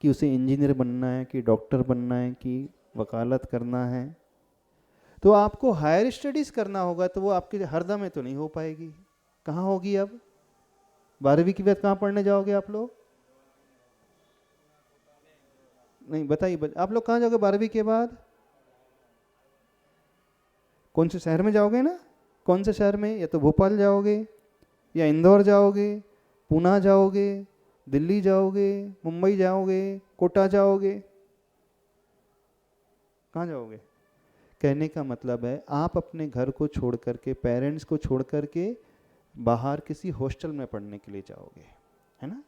कि उसे इंजीनियर बनना है, कि डॉक्टर बनना है, कि वकालत करना है। तो आपको हायर स्टडीज करना होगा, तो वो आपके हरदम में तो नहीं हो पाएगी। कहाँ होगी अब? 12वीं के बाद कहाँ पढ़ने जाओगे आप लोग? नहीं बताइए, आप लोग कहाँ जाओगे 12वीं के बाद? कौन से शहर में जाओगे ना? कौन से शहर में? या तो भोपाल जाओगे, या इंदौर जाओगे, पूना जाओगे, दिल्ली जाओगे, मुंबई जाओगे, कोटा जाओगे। कहाँ जाओगे? कहने का मतलब है आप अपने घर को छोड़ करके, पेरेंट्स को छोड़ करके बाहर किसी हॉस्टल में पढ़ने के लिए जाओगे, है ना?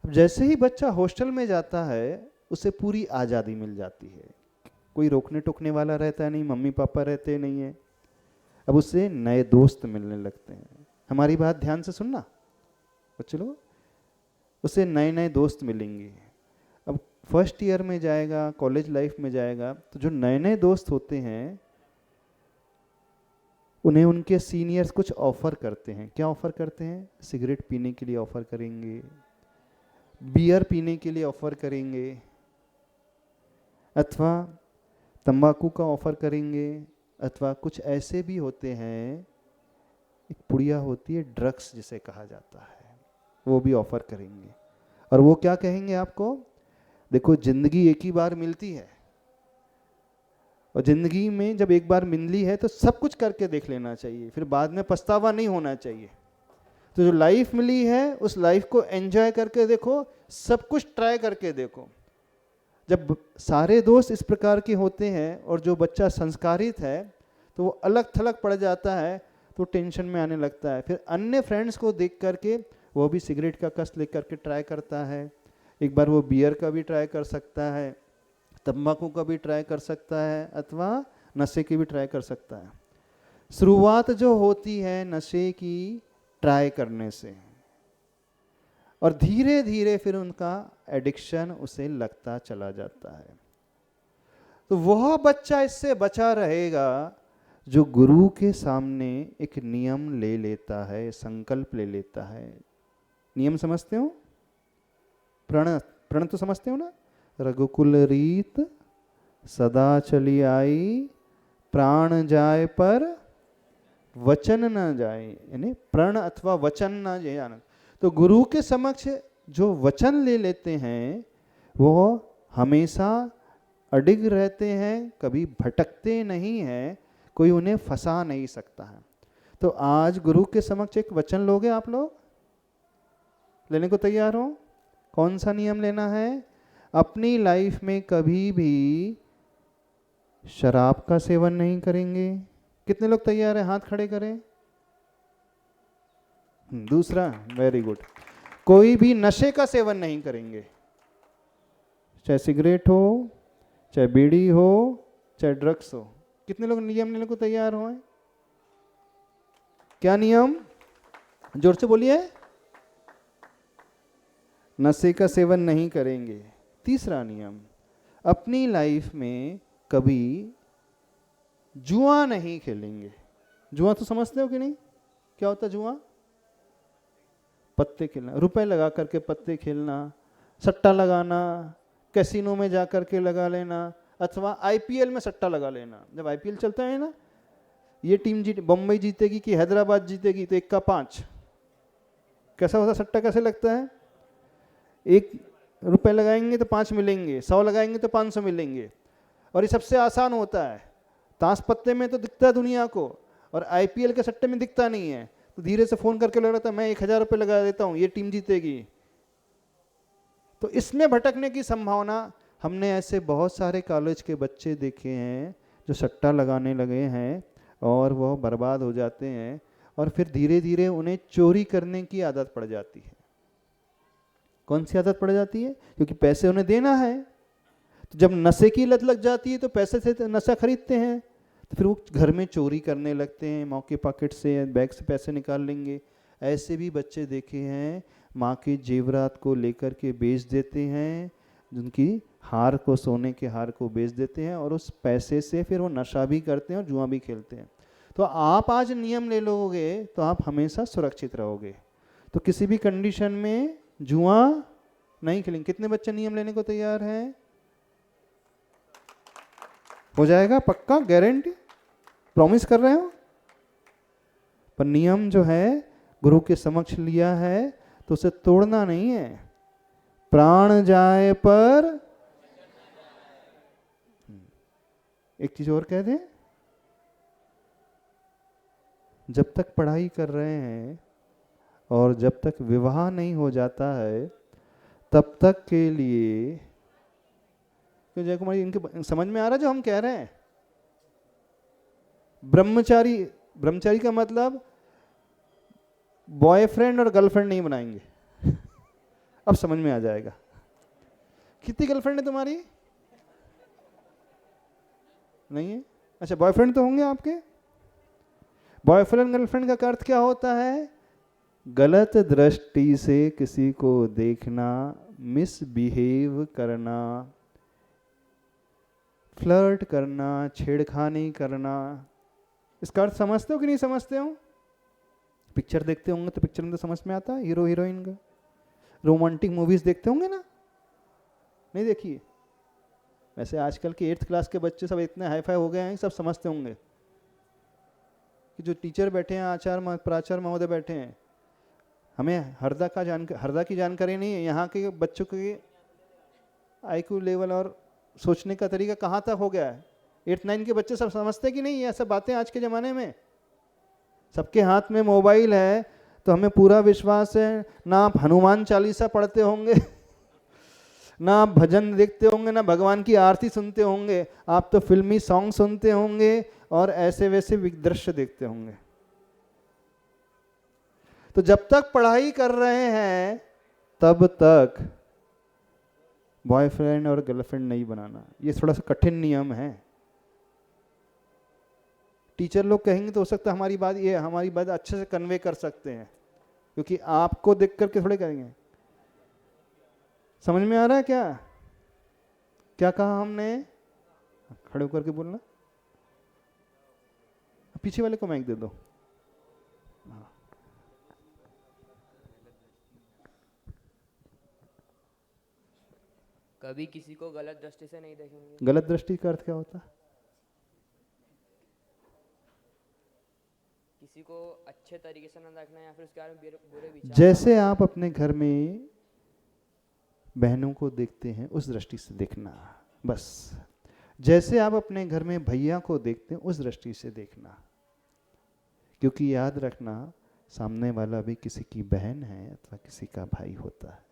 अब जैसे ही बच्चा हॉस्टल में जाता है उसे पूरी आज़ादी मिल जाती है, कोई रोकने टोकने वाला रहता नहीं, मम्मी पापा रहते नहीं है। अब उससे नए दोस्त मिलने लगते हैं। हमारी बात ध्यान से सुनना बच्चे लोग, उससे नए नए दोस्त मिलेंगे। अब फर्स्ट ईयर में जाएगा, कॉलेज लाइफ में जाएगा, तो जो नए नए दोस्त होते हैं उन्हें उनके सीनियर्स कुछ ऑफर करते हैं। क्या ऑफर करते हैं? सिगरेट पीने के लिए ऑफर करेंगे, बियर पीने के लिए ऑफर करेंगे। अथवा तंबाकू का ऑफर करेंगे, अथवा कुछ ऐसे भी होते हैं, एक पुड़िया होती है ड्रग्स जिसे कहा जाता है, वो भी ऑफर करेंगे। और वो क्या कहेंगे आपको, देखो जिंदगी एक ही बार मिलती है, और जिंदगी में जब एक बार मिली है तो सब कुछ करके देख लेना चाहिए, फिर बाद में पछतावा नहीं होना चाहिए। तो जो लाइफ मिली है उस लाइफ को एंजॉय करके देखो, सब कुछ ट्राई करके देखो। जब सारे दोस्त इस प्रकार के होते हैं और जो बच्चा संस्कारित है तो वो अलग थलग पड़ जाता है, तो टेंशन में आने लगता है। फिर अन्य फ्रेंड्स को देख करके वो भी सिगरेट का कस लेकर के ट्राई करता है, एक बार वो बियर का भी ट्राई कर सकता है, तंबाकू का भी ट्राई कर सकता है, अथवा नशे की भी ट्राई कर सकता है। शुरुआत जो होती है नशे की ट्राई करने से, और धीरे धीरे फिर उनका एडिक्शन उसे लगता चला जाता है। तो वह बच्चा इससे बचा रहेगा जो गुरु के सामने एक नियम ले लेता है, संकल्प ले लेता है। नियम समझते हो, प्रण प्रण तो समझते हो ना, रघुकुल रीत सदा चली आई, प्राण जाए पर वचन न जाए, यानी प्रण अथवा वचन न जाए। तो गुरु के समक्ष जो वचन ले लेते हैं वो हमेशा अडिग रहते हैं, कभी भटकते नहीं हैं, कोई उन्हें फंसा नहीं सकता है। तो आज गुरु के समक्ष एक वचन लोगे आप लोग, लेने को तैयार हो? कौन सा नियम लेना है? अपनी लाइफ में कभी भी शराब का सेवन नहीं करेंगे। कितने लोग तैयार हैं? हाथ खड़े करें। दूसरा, वेरी गुड, कोई भी नशे का सेवन नहीं करेंगे, चाहे सिगरेट हो, चाहे बीड़ी हो, चाहे ड्रग्स हो। कितने लोग नियम लेने को तैयार हो? क्या नियम? जोर से बोलिए। नशे का सेवन नहीं करेंगे। तीसरा नियम, अपनी लाइफ में कभी जुआ नहीं खेलेंगे। जुआ तो समझते हो कि नहीं? क्या होता है जुआ? पत्ते खेलना, रुपए लगा करके पत्ते खेलना, सट्टा लगाना, कैसीनो में जा करके लगा लेना, अथवा आईपीएल में सट्टा लगा लेना। जब आईपीएल चलता है ना, ये टीम जीत, बम्बई जीतेगी कि हैदराबाद जीतेगी, तो 1 का 5। कैसा होता सट्टा? कैसे लगता है? 1 रुपए लगाएंगे तो 5 मिलेंगे, 100 लगाएंगे तो 500 मिलेंगे। और ये सबसे आसान होता है। ताश पत्ते में तो दिखता है दुनिया को, और आईपीएल के सट्टे में दिखता नहीं है। तो धीरे से फोन करके लग रहा था मैं 1000 रुपये लगा देता हूँ, ये टीम जीतेगी। तो इसमें भटकने की संभावना, हमने ऐसे बहुत सारे कॉलेज के बच्चे देखे हैं जो सट्टा लगाने लगे हैं और वह बर्बाद हो जाते हैं, और फिर धीरे धीरे उन्हें चोरी करने की आदत पड़ जाती है। कौन सी आदत पड़ जाती है? क्योंकि पैसे उन्हें देना है। तो जब नशे की लत लग जाती है तो पैसे से नशा खरीदते हैं, तो फिर वो घर में चोरी करने लगते हैं, मौके पॉकेट से, बैग से पैसे निकाल लेंगे। ऐसे भी बच्चे देखे हैं, माँ के जेवरात को लेकर के बेच देते हैं, जिनकी हार को, सोने के हार को बेच देते हैं, और उस पैसे से फिर वो नशा भी करते हैं और जुआ भी खेलते हैं। तो आप आज नियम ले लोगे तो आप हमेशा सुरक्षित रहोगे। तो किसी भी कंडीशन में जुआ नहीं खेलेंगे। कितने बच्चे नियम लेने को तैयार हैं? हो जाएगा पक्का, गारंटी, प्रॉमिस कर रहे हो? पर नियम जो है गुरु के समक्ष लिया है तो उसे तोड़ना नहीं है। प्राण जाए पर, एक चीज और कह दें, जब तक पढ़ाई कर रहे हैं और जब तक विवाह नहीं हो जाता है तब तक के लिए, तो जय कुमार, इनके समझ में आ रहा है जो हम कह रहे हैं? ब्रह्मचारी, ब्रह्मचारी का मतलब बॉयफ्रेंड और गर्लफ्रेंड नहीं बनाएंगे। अब समझ में आ जाएगा। कितनी गर्लफ्रेंड है तुम्हारी? नहीं है? अच्छा, बॉयफ्रेंड तो होंगे आपके। बॉयफ्रेंड गर्लफ्रेंड का अर्थ क्या होता है? गलत दृष्टि से किसी को देखना, मिसबिहेव करना, फ्लर्ट करना, छेड़खानी करना। इसका अर्थ समझते हो कि नहीं समझते हो? पिक्चर देखते होंगे तो पिक्चर में तो समझ में आता है, हीरो हीरोइन का। रोमांटिक मूवीज देखते होंगे ना? नहीं देखिए? वैसे आजकल के 8th क्लास के बच्चे सब इतने हाई फाई हो गए हैं, सब समझते होंगे कि जो टीचर बैठे हैं, आचार्य प्राचार्य महोदय बैठे हैं, हमें हरदा की जानकारी नहीं है। यहाँ के बच्चों के IQ लेवल और सोचने का तरीका कहाँ तक हो गया है। 8th 9 के बच्चे सब समझते कि नहीं ये सब बातें आज के ज़माने में? सबके हाथ में मोबाइल है, तो हमें पूरा विश्वास है ना आप हनुमान चालीसा पढ़ते होंगे ना आप भजन देखते होंगे, ना भगवान की आरती सुनते होंगे, आप तो फिल्मी सॉन्ग सुनते होंगे और ऐसे वैसे दृश्य देखते होंगे। तो जब तक पढ़ाई कर रहे हैं तब तक बॉयफ्रेंड और गर्लफ्रेंड नहीं बनाना। ये थोड़ा सा कठिन नियम है। टीचर लोग कहेंगे तो हो सकता है हमारी बात अच्छे से कन्वे कर सकते हैं, क्योंकि आपको देख करके थोड़े करेंगे। समझ में आ रहा है क्या क्या कहा हमने? खड़े होकर के बोलना। पीछे वाले को माइक दे दो। कभी किसी को गलत दृष्टि से नहीं देखेंगे। गलत दृष्टि का अर्थ क्या होता है? किसी को अच्छे तरीके से न देखना या फिर उसके बारे में बुरे विचार। जैसे आप अपने घर में बहनों को देखते हैं उस दृष्टि से देखना, बस। जैसे आप अपने घर में भैया को देखते हैं उस दृष्टि से देखना, क्योंकि याद रखना सामने वाला भी किसी की बहन है अथवा किसी का भाई होता है।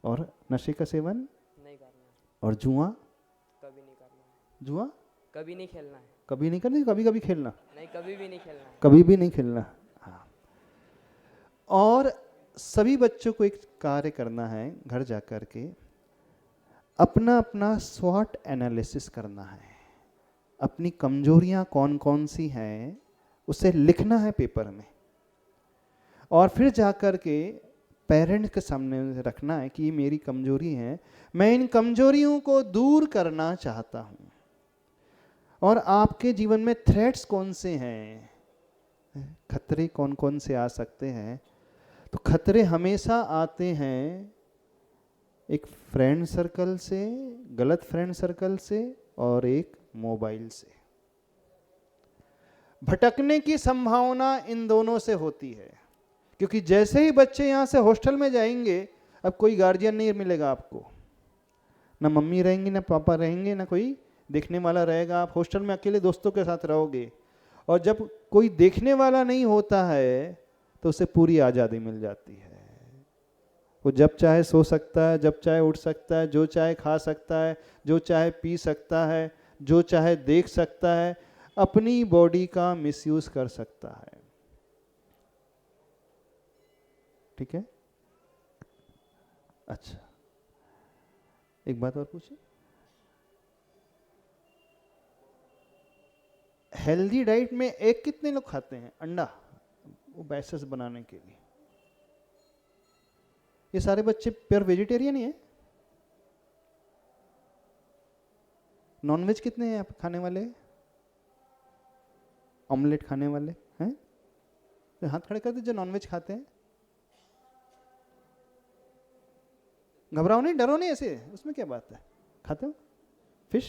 और नशे का सेवन नहीं करना है। और जुआ कभी नहीं करना है। जुआ कभी नहीं खेलना है। कभी नहीं करना, कभी कभी खेलना। नहीं, कभी भी नहीं खेलना है। कभी भी नहीं खेलना। हाँ। और सभी बच्चों को एक कार्य करना है, घर जा कर के अपना अपना स्वॉट एनालिसिस करना है। अपनी कमजोरियां कौन कौन सी हैं उसे लिखना है पेपर में, और फिर जा कर के पेरेंट्स के सामने रखना है कि ये मेरी कमजोरी है, मैं इन कमजोरियों को दूर करना चाहता हूं। और आपके जीवन में थ्रेट्स कौन से हैं, खतरे कौन कौन से आ सकते हैं? तो खतरे हमेशा आते हैं एक फ्रेंड सर्कल से, गलत फ्रेंड सर्कल से, और एक मोबाइल से। भटकने की संभावना इन दोनों से होती है, क्योंकि जैसे ही बच्चे यहाँ से हॉस्टल में जाएंगे, अब कोई गार्जियन नहीं मिलेगा आपको, ना मम्मी रहेंगी ना पापा रहेंगे, ना कोई देखने वाला रहेगा। आप हॉस्टल में अकेले दोस्तों के साथ रहोगे, और जब कोई देखने वाला नहीं होता है तो उसे पूरी आज़ादी मिल जाती है। वो जब चाहे सो सकता है, जब चाहे उठ सकता है, जो चाहे खा सकता है, जो चाहे पी सकता है, जो चाहे देख सकता है, अपनी बॉडी का मिसयूज कर सकता है। ठीक है? अच्छा, एक बात और पूछे, हेल्दी डाइट में एग कितने लोग खाते हैं? अंडा, वो बैसेस बनाने के लिए। ये सारे बच्चे प्योर वेजिटेरियन ही है। नॉनवेज कितने हैं आप खाने वाले? ऑमलेट खाने वाले हैं? तो हाथ खड़े कर दे जो नॉनवेज खाते हैं। घबराओ नहीं, डरो नहीं, ऐसे उसमें क्या बात है। खाते हो फिश,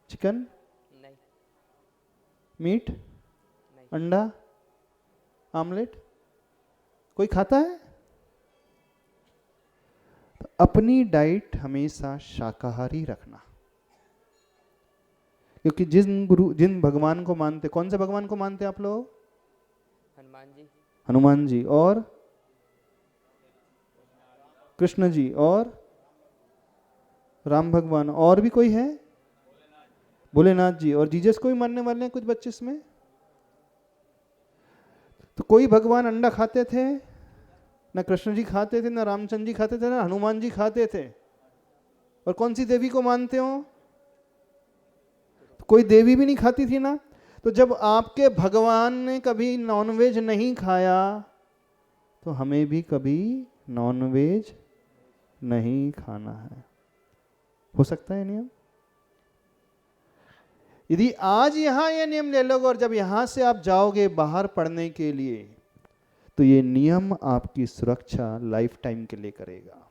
चिकन, नहीं, मीट, नहीं, अंडा, आमलेट, कोई खाता है? तो अपनी डाइट हमेशा शाकाहारी रखना, क्योंकि जिन भगवान को मानते, कौन से भगवान को मानते आप लोग? हनुमान जी। हनुमान जी, और कृष्ण जी, और राम भगवान, और भी कोई है? भोलेनाथ जी, और जीसस को भी मानने वाले हैं कुछ बच्चे इसमें। तो कोई भगवान अंडा खाते थे? ना कृष्ण जी खाते थे, ना रामचंद्र जी खाते थे, ना हनुमान जी खाते थे। और कौन सी देवी को मानते हो? तो कोई देवी भी नहीं खाती थी ना। तो जब आपके भगवान ने कभी नॉनवेज नहीं खाया, तो हमें भी कभी नॉनवेज नहीं खाना है। हो सकता है नियम? यदि आज यहां यह नियम ले लोगे और जब यहां से आप जाओगे बाहर पढ़ने के लिए, तो ये नियम आपकी सुरक्षा लाइफ टाइम के लिए करेगा।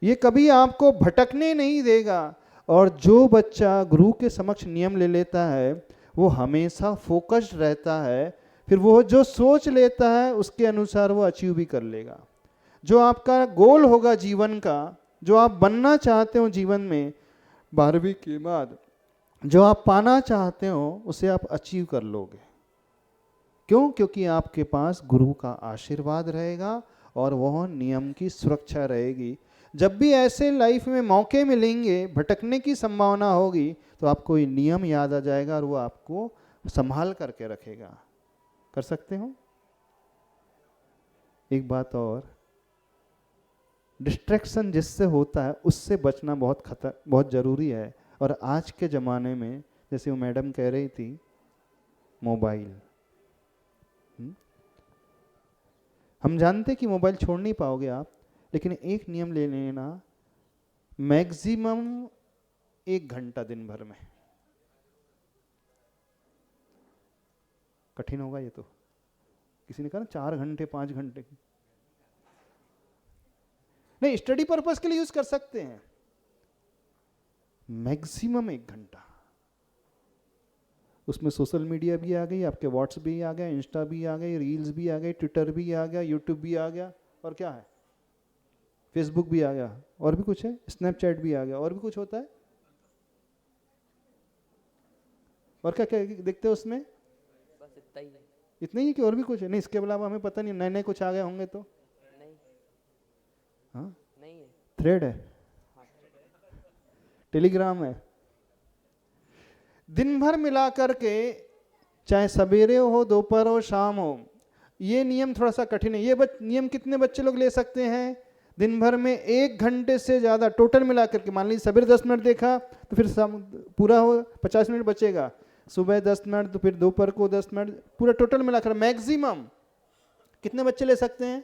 ये कभी आपको भटकने नहीं देगा। और जो बच्चा गुरु के समक्ष नियम ले लेता है वो हमेशा फोकस्ड रहता है, फिर वो जो सोच लेता है उसके अनुसार वो अचीव भी कर लेगा। जो आपका गोल होगा जीवन का, जो आप बनना चाहते हो जीवन में 12वीं के बाद, जो आप पाना चाहते हो उसे आप अचीव कर लोगे। क्यों? क्योंकि आपके पास गुरु का आशीर्वाद रहेगा और वह नियम की सुरक्षा रहेगी। जब भी ऐसे लाइफ में मौके मिलेंगे, भटकने की संभावना होगी, तो आपको ये नियम याद आ जाएगा और वो आपको संभाल करके रखेगा। कर सकते हो? एक बात और, डिस्ट्रैक्शन जिससे होता है उससे बचना बहुत ज़रूरी है। और आज के ज़माने में जैसे वो मैडम कह रही थी, मोबाइल, हम जानते कि मोबाइल छोड़ नहीं पाओगे आप, लेकिन एक नियम ले लेना, मैक्सिमम 1 घंटा दिन भर में। कठिन होगा ये तो, किसी ने कहा ना 4 घंटे 5 घंटे, नहीं, स्टडी पर्पस के लिए यूज कर सकते हैं। मैक्सिमम 1 घंटा। उसमें सोशल मीडिया भी आ गई, आपके व्हाट्सएप भी आ गया, इंस्टा भी आ गई, रील्स भी आ गई, ट्विटर भी आ गया, यूट्यूब भी आ गया, और क्या है, फेसबुक भी आ गया, और भी कुछ है, स्नैपचैट भी आ गया, और भी कुछ होता है, और क्या क्या देखते हो उसमें? बस इतना ही है। इतना ही है कि और भी कुछ है? नहीं, इसके अलावा हमें पता नहीं, नए नए कुछ आ गए होंगे तो। नहीं, हाँ, नहीं है। थ्रेड है, टेलीग्राम है। दिन भर मिला करके, चाहे सवेरे हो, दोपहर हो, शाम हो, ये नियम थोड़ा सा कठिन है। ये नियम कितने बच्चे लोग ले सकते हैं? दिन भर में 1 घंटे से ज़्यादा टोटल मिला करके। मान लीजिए सवेरे 10 मिनट देखा तो फिर पूरा हो 50 मिनट बचेगा, सुबह 10 मिनट, तो फिर दोपहर को 10 मिनट, पूरा टोटल मिलाकर मैक्सिमम कितने बच्चे ले सकते हैं?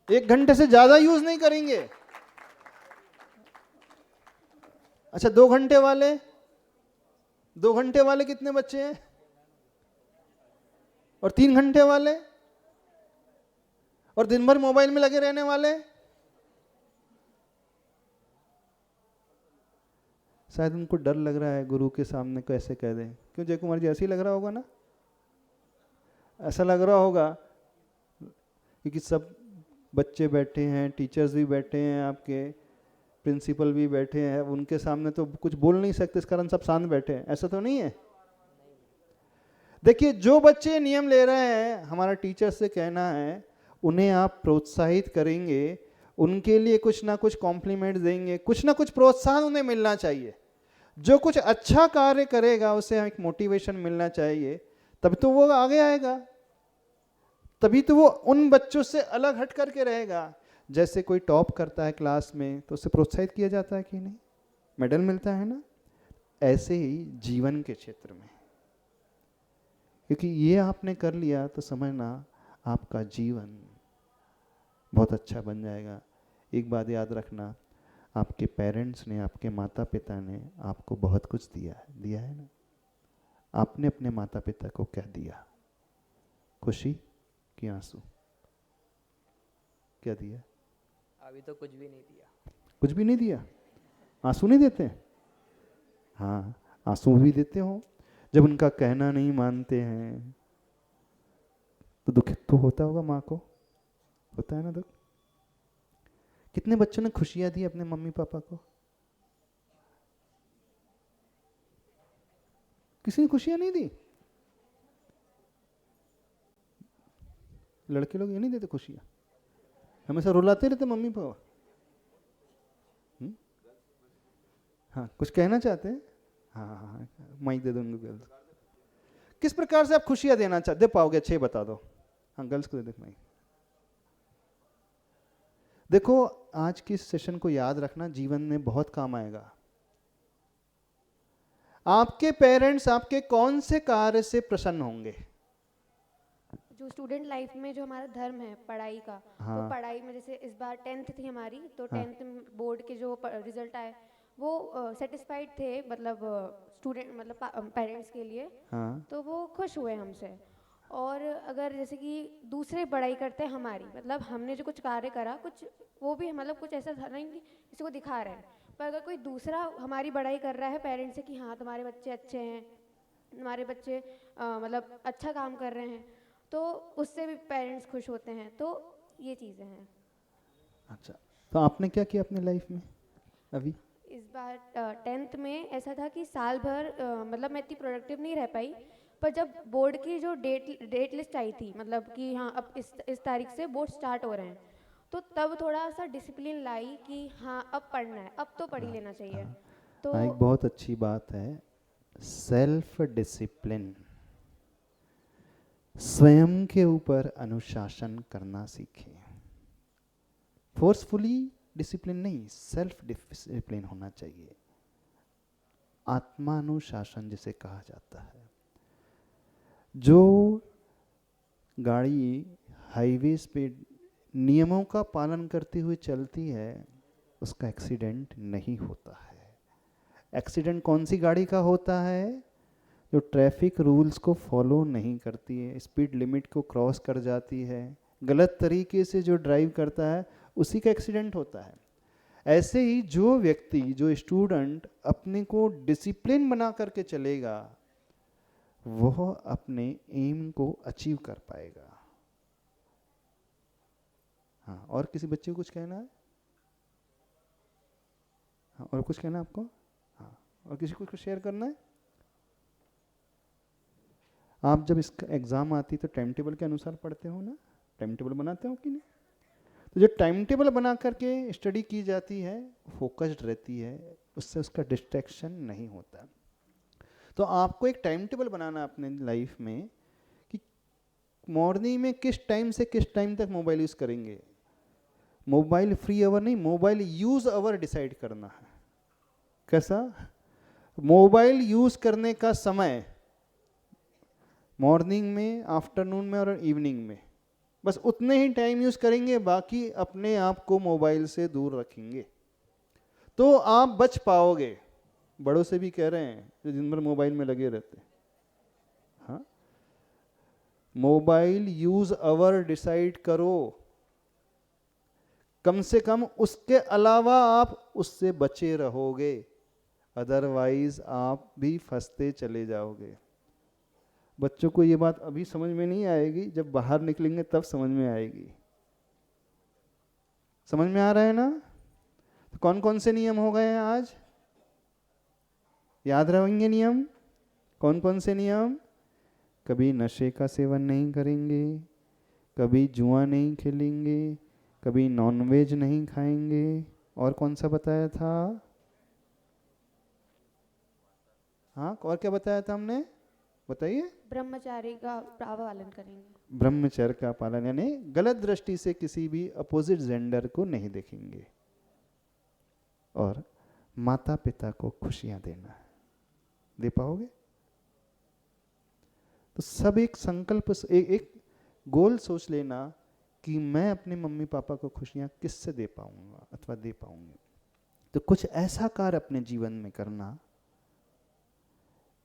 1 घंटे से ज़्यादा यूज नहीं करेंगे। अच्छा, 2 घंटे वाले, 2 घंटे वाले कितने बच्चे हैं? और 3 घंटे वाले, और दिन भर मोबाइल में लगे रहने वाले? शायद उनको डर लग रहा है गुरु के सामने कैसे कह दें। क्यों जय कुमार जी, ऐसे ही लग रहा होगा ना? ऐसा लग रहा होगा, क्योंकि सब बच्चे बैठे हैं, टीचर्स भी बैठे हैं, आपके प्रिंसिपल भी बैठे हैं, उनके सामने तो कुछ बोल नहीं सकते, इस कारण सब शांत बैठे हैं। ऐसा तो नहीं है? देखिए, जो बच्चे नियम ले रहे हैं, हमारा टीचर से कहना है, उन्हें आप प्रोत्साहित करेंगे, उनके लिए कुछ ना कुछ कॉम्प्लीमेंट देंगे, कुछ ना कुछ प्रोत्साहन उन्हें मिलना चाहिए। जो कुछ अच्छा कार्य करेगा उसे एक मोटिवेशन मिलना चाहिए, तब तो वो आगे आएगा, तभी तो वो उन बच्चों से अलग हट करके रहेगा। जैसे कोई टॉप करता है क्लास में तो उसे प्रोत्साहित किया जाता है कि नहीं, मेडल मिलता है ना। ऐसे ही जीवन के क्षेत्र में, क्योंकि ये आपने कर लिया तो समझना आपका जीवन बहुत अच्छा बन जाएगा। एक बात याद रखना, आपके पेरेंट्स ने, आपके माता पिता ने आपको बहुत कुछ दिया है ना। आपने अपने माता पिता को क्या दिया? खुशी कि आंसू? क्या दिया? अभी तो कुछ भी नहीं दिया। कुछ भी नहीं दिया? आंसू नहीं देते? हाँ, आंसू भी देते हो। जब उनका कहना नहीं मानते हैं तो दुख तो होता होगा, माँ को होता है ना दुख। कितने बच्चों ने खुशियां दी अपने मम्मी पापा को? किसी ने खुशियां नहीं दी? लड़के लोग ये नहीं देते खुशियां, हमेशा रुलाते रहते मम्मी पापा। हाँ, कुछ कहना चाहते हैं? हाँ, माइक दे दो उनको। गर्ल्स किस प्रकार से आप खुशियां दे पाओगे? अच्छे बता दो। हाँ, गर्ल्स को दे दो माइक। देखो, आज की सेशन को याद रखना, जीवन में बहुत काम आएगा। आपके पेरेंट्स आपके कौन से कार्य से प्रसन्न होंगे? जो स्टूडेंट लाइफ में जो हमारा धर्म है पढ़ाई का, हाँ। तो पढ़ाई में जैसे इस बार 10th थी हमारी, तो हाँ। 10th बोर्ड के जो रिजल्ट आए वो सेटिस्फाइड थे, मतलब स्टूडेंट मतलब पेरेंट्स के लिए। हाँ। तो वो खुश हुए हमसे। और अगर जैसे कि दूसरे बड़ाई करते हैं हमारी, मतलब हमने जो कुछ कार्य करा, कुछ वो भी मतलब कुछ ऐसा था नहीं कि किसी को दिखा रहे हैं, पर अगर कोई दूसरा हमारी बड़ाई कर रहा है पेरेंट्स से कि हाँ तुम्हारे बच्चे अच्छे हैं, तुम्हारे बच्चे मतलब अच्छा काम कर रहे हैं, तो उससे भी पेरेंट्स खुश होते हैं। तो ये चीज़ें हैं। अच्छा, तो आपने क्या किया अपनी लाइफ में अभी? इस बार 10th में ऐसा था कि साल भर मतलब मैं इतनी प्रोडक्टिव नहीं रह पाई, पर जब बोर्ड की जो डेट लिस्ट आई थी, मतलब कि हाँ अब इस तारीख से बोर्ड स्टार्ट हो रहे हैं, तो तब थोड़ा सा डिसिप्लिन लाई कि हाँ अब पढ़ना है, अब तो पढ़ ही लेना चाहिए। तो हाँ, एक बहुत अच्छी बात है, सेल्फ डिसिप्लिन, स्वयं के ऊपर अनुशासन करना सीखें। फोर्सफुली डिसिप्लिन नहीं, सेल्फ डिसिप्लिन होना चाहिए, आत्मानुशासन जिसे कहा जाता है। जो गाड़ी हाईवे पे नियमों का पालन करते हुए चलती है, उसका एक्सीडेंट नहीं होता है। एक्सीडेंट कौन सी गाड़ी का होता है? जो ट्रैफिक रूल्स को फॉलो नहीं करती है, स्पीड लिमिट को क्रॉस कर जाती है, गलत तरीके से जो ड्राइव करता है, उसी का एक्सीडेंट होता है। ऐसे ही जो व्यक्ति, जो स्टूडेंट अपने को डिसिप्लिन बना करके चलेगा, वह अपने एम को अचीव कर पाएगा। हाँ, और किसी बच्चे को कुछ कहना है? हाँ, और कुछ कहना है आपको? हाँ, और किसी को कुछ शेयर करना है? आप जब इसका एग्ज़ाम आती तो टाइम टेबल के अनुसार पढ़ते हो ना? टाइम टेबल बनाते हो कि नहीं? तो जो टाइम टेबल बना करके स्टडी की जाती है, फोकस्ड रहती है, उससे उसका डिस्ट्रैक्शन नहीं होता। तो आपको एक टाइम टेबल बनाना अपने लाइफ में कि मॉर्निंग में किस टाइम से किस टाइम तक मोबाइल यूज़ करेंगे। मोबाइल फ्री आवर नहीं, मोबाइल यूज़ आवर डिसाइड करना है। कैसा? मोबाइल यूज़ करने का समय मॉर्निंग में, आफ्टरनून में और इवनिंग में, बस उतने ही टाइम यूज़ करेंगे, बाकी अपने आप को मोबाइल से दूर रखेंगे, तो आप बच पाओगे। बड़ों से भी कह रहे हैं जो दिन भर मोबाइल में लगे रहते हैं, हाँ, मोबाइल यूज आवर डिसाइड करो, कम से कम उसके अलावा आप उससे बचे रहोगे, अदरवाइज आप भी फंसते चले जाओगे। बच्चों को ये बात अभी समझ में नहीं आएगी, जब बाहर निकलेंगे तब समझ में आएगी। समझ में आ रहा है ना? तो कौन कौन से नियम हो गए हैं आज? याद रहेंगे नियम? कौन कौन से नियम? कभी नशे का सेवन नहीं करेंगे, कभी जुआ नहीं खेलेंगे, कभी नॉनवेज नहीं खाएंगे, और कौन सा बताया था? हाँ, और क्या बताया था हमने? बताइए। ब्रह्मचारी का पालन करेंगे। ब्रह्मचर्य का पालन, यानी गलत दृष्टि से किसी भी अपोजिट जेंडर को नहीं देखेंगे, और माता पिता को खुशियां देना है। दे पाओगे? तो सब एक संकल्प, एक गोल सोच लेना कि मैं अपने मम्मी पापा को खुशियां किससे दे पाऊंगा अथवा दे पाऊंगी। तो कुछ ऐसा कार्य अपने जीवन में करना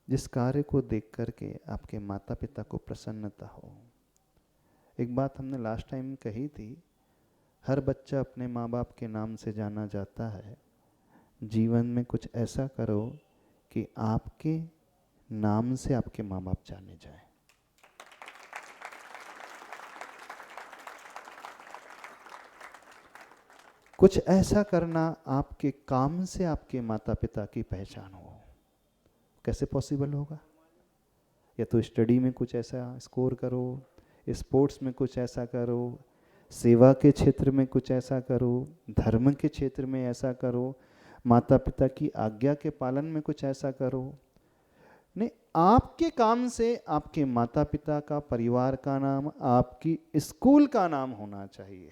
जिस कार्य को देख करके आपके माता पिता को प्रसन्नता हो। एक बात हमने लास्ट टाइम कही थी, हर बच्चा अपने माँ बाप के नाम से जाना जाता है। जीवन में कुछ ऐसा करो कि आपके नाम से आपके माँ बाप जाने जाएं। कुछ ऐसा करना आपके काम से आपके माता पिता की पहचान हो। कैसे पॉसिबल होगा? या तो स्टडी में कुछ ऐसा स्कोर करो, स्पोर्ट्स में कुछ ऐसा करो, सेवा के क्षेत्र में कुछ ऐसा करो, धर्म के क्षेत्र में ऐसा करो, माता पिता की आज्ञा के पालन में कुछ ऐसा करो। नहीं, आपके काम से आपके माता पिता का, परिवार का नाम, आपकी स्कूल का नाम होना चाहिए,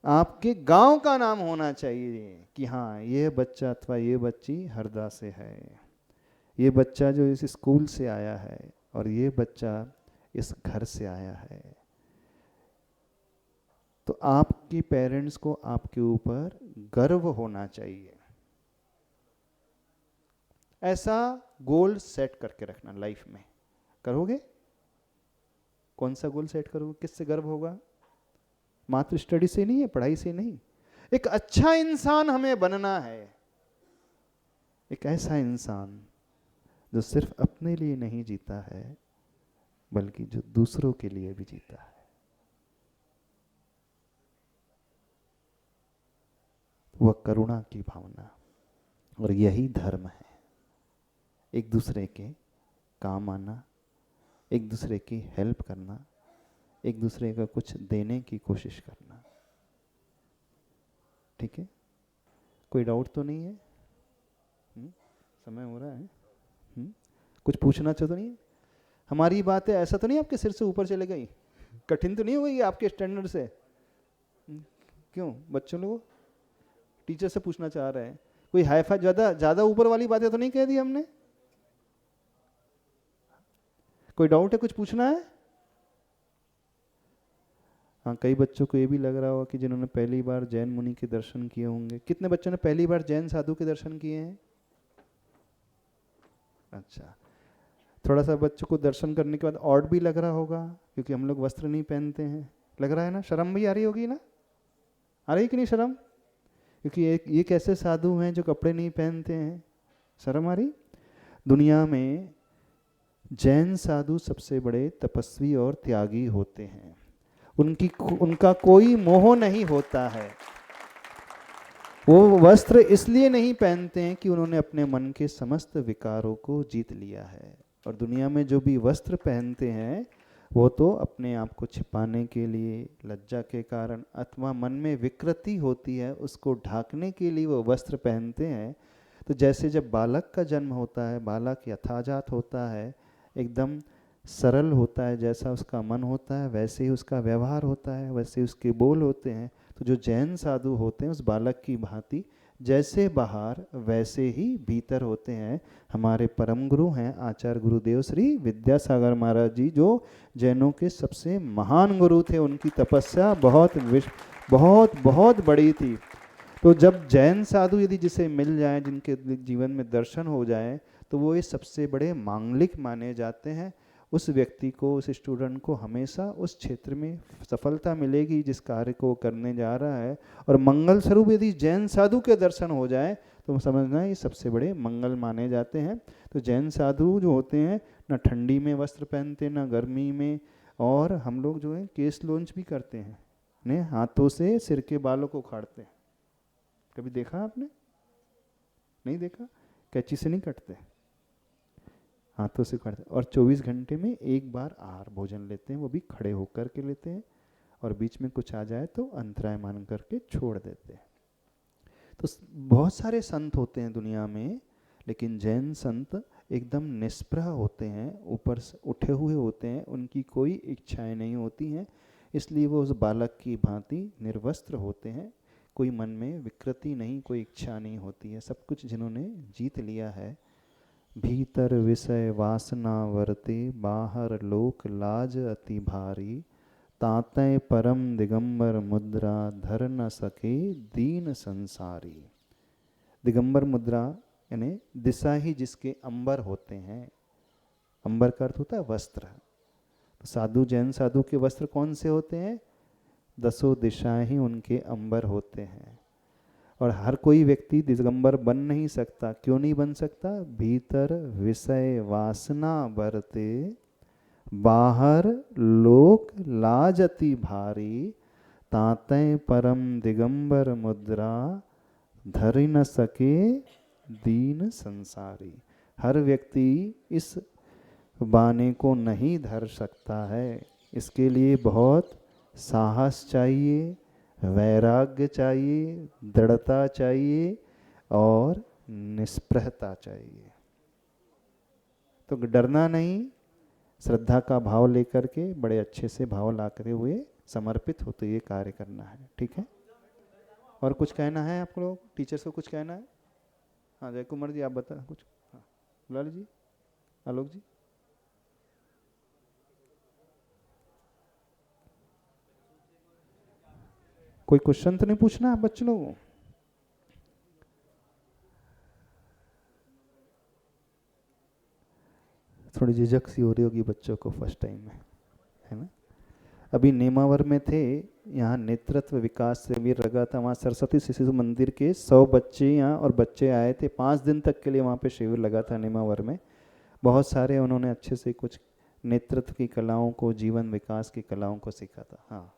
आपके गांव का नाम होना चाहिए कि हाँ ये बच्चा अथवा ये बच्ची हरदा से है, ये बच्चा जो इस स्कूल से आया है, और ये बच्चा इस घर से आया है। तो आपकी पेरेंट्स को आपके ऊपर गर्व होना चाहिए। ऐसा गोल सेट करके रखना लाइफ में। करोगे? कौन सा गोल सेट करोगे, किससे गर्व होगा? मात्र स्टडी से नहीं है, पढ़ाई से नहीं। एक अच्छा इंसान हमें बनना है, एक ऐसा इंसान जो सिर्फ अपने लिए नहीं जीता है बल्कि जो दूसरों के लिए भी जीता है। वह करुणा की भावना, और यही धर्म है। एक दूसरे के काम आना, एक दूसरे की हेल्प करना, एक दूसरे को कुछ देने की कोशिश करना। ठीक है, कोई डाउट तो नहीं है? समय हो रहा है। कुछ पूछना चाहो तो नहीं? हमारी बातें ऐसा तो नहीं आपके सिर से ऊपर चले गई? कठिन तो नहीं हो गई आपके स्टैंडर्ड से? क्यों बच्चों लोग टीचर से पूछना चाह रहे हैं? कोई हाईफाई ज्यादा ऊपर वाली बातें तो नहीं कह दी हमने? कोई डाउट है, कुछ पूछना है? हाँ, कई बच्चों को ये भी लग रहा होगा कि जिन्होंने पहली बार जैन मुनि के दर्शन किए होंगे। कितने बच्चों ने पहली बार जैन साधु के दर्शन किए हैं? अच्छा, थोड़ा सा बच्चों को दर्शन करने के बाद ऑड भी लग रहा होगा, क्योंकि हम लोग वस्त्र नहीं पहनते हैं। लग रहा है ना? शर्म भी आ रही होगी ना? आ रही कि नहीं शर्म? क्योंकि ये कैसे साधु हैं जो कपड़े नहीं पहनते हैं? शर्म आ रही? दुनिया में जैन साधु सबसे बड़े तपस्वी और त्यागी होते हैं। उनका कोई मोह नहीं होता है। वो वस्त्र इसलिए नहीं पहनते हैं कि उन्होंने अपने मन के समस्त विकारों को जीत लिया है। और दुनिया में जो भी वस्त्र पहनते हैं वो तो अपने आप को छिपाने के लिए, लज्जा के कारण, अथवा मन में विकृति होती है उसको ढांकने के लिए वो वस्त्र पहनते हैं। तो जैसे जब बालक का जन्म होता है, बालक यथाजात होता है, एकदम सरल होता है, जैसा उसका मन होता है वैसे ही उसका व्यवहार होता है, वैसे ही उसके बोल होते हैं। तो जो जैन साधु होते हैं उस बालक की भांति जैसे बाहर वैसे ही भीतर होते हैं। हमारे परम गुरु हैं आचार्य गुरुदेव श्री विद्यासागर महाराज जी, जो जैनों के सबसे महान गुरु थे। उनकी तपस्या बहुत बहुत बहुत बड़ी थी। तो जब जैन साधु यदि जिसे मिल जाए, जिनके जीवन में दर्शन हो जाए, तो वो ये सबसे बड़े मांगलिक माने जाते हैं। उस व्यक्ति को, उस स्टूडेंट को हमेशा उस क्षेत्र में सफलता मिलेगी जिस कार्य को करने जा रहा है। और मंगल स्वरूप यदि जैन साधु के दर्शन हो जाए तो समझना ये सबसे बड़े मंगल माने जाते हैं। तो जैन साधु जो होते हैं न ठंडी में वस्त्र पहनते न गर्मी में, और हम लोग जो है केस लॉन्च भी करते हैं, ने हाथों से सिर के बालों को उखाड़ते हैं। कभी देखा आपने? नहीं देखा? कैंची से नहीं कटते, हाथों से काटते। और 24 घंटे में एक बार आहार भोजन लेते हैं, वो भी खड़े होकर के लेते हैं, और बीच में कुछ आ जाए तो अंतराय मान करके छोड़ देते हैं। तो बहुत सारे संत होते हैं दुनिया में, लेकिन जैन संत एकदम निष्प्रह होते हैं, ऊपर से उठे हुए होते हैं, उनकी कोई इच्छाएं नहीं होती हैं। इसलिए वो उस बालक की भांति निर्वस्त्र होते हैं। कोई मन में विकृति नहीं, कोई इच्छा नहीं होती है। सब कुछ जिन्होंने जीत लिया है। भीतर विषय वासना वर्ते, बाहर लोक लाज अति भारी, तातय परम दिगंबर मुद्रा, धर न सके दीन संसारी। दिगंबर मुद्रा यानी दिशा ही जिसके अंबर होते हैं। अंबर का अर्थ होता है वस्त्र। तो साधु, जैन साधु के वस्त्र कौन से होते हैं? 10 दिशाएं ही उनके अंबर होते हैं। और हर कोई व्यक्ति दिगंबर बन नहीं सकता। क्यों नहीं बन सकता? भीतर विषय वासना बरते, बाहर लोक लाज अति भारी, तातय परम दिगंबर मुद्रा, धर न सके दीन संसारी। हर व्यक्ति इस बाने को नहीं धर सकता है। इसके लिए बहुत साहस चाहिए, वैराग्य चाहिए, दृढ़ता चाहिए और निष्प्रहता चाहिए। तो डरना नहीं, श्रद्धा का भाव लेकर के बड़े अच्छे से भाव लाते हुए समर्पित होते ये कार्य करना है। ठीक है? और कुछ कहना है आप लोग? टीचर्स को कुछ कहना है? हाँ जय कुमार जी, आप बता कुछ। हाँ बुला लीजिए। आलोक जी। कोई क्वेश्चन तो नहीं पूछना है बच्चों लोगों? थोड़ी झिझक सी हो रही होगी बच्चों को फर्स्ट टाइम में, है ना। अभी नेमावर में थे, यहाँ नेतृत्व विकास शिविर लगा था, वहाँ सरस्वती शिशु मंदिर के 100 बच्चे यहाँ और बच्चे आए थे, 5 दिन तक के लिए वहाँ पे शिविर लगा था नेमावर में। बहुत सारे उन्होंने अच्छे से कुछ नेतृत्व की कलाओं को, जीवन विकास की कलाओं को सीखा था। हाँ,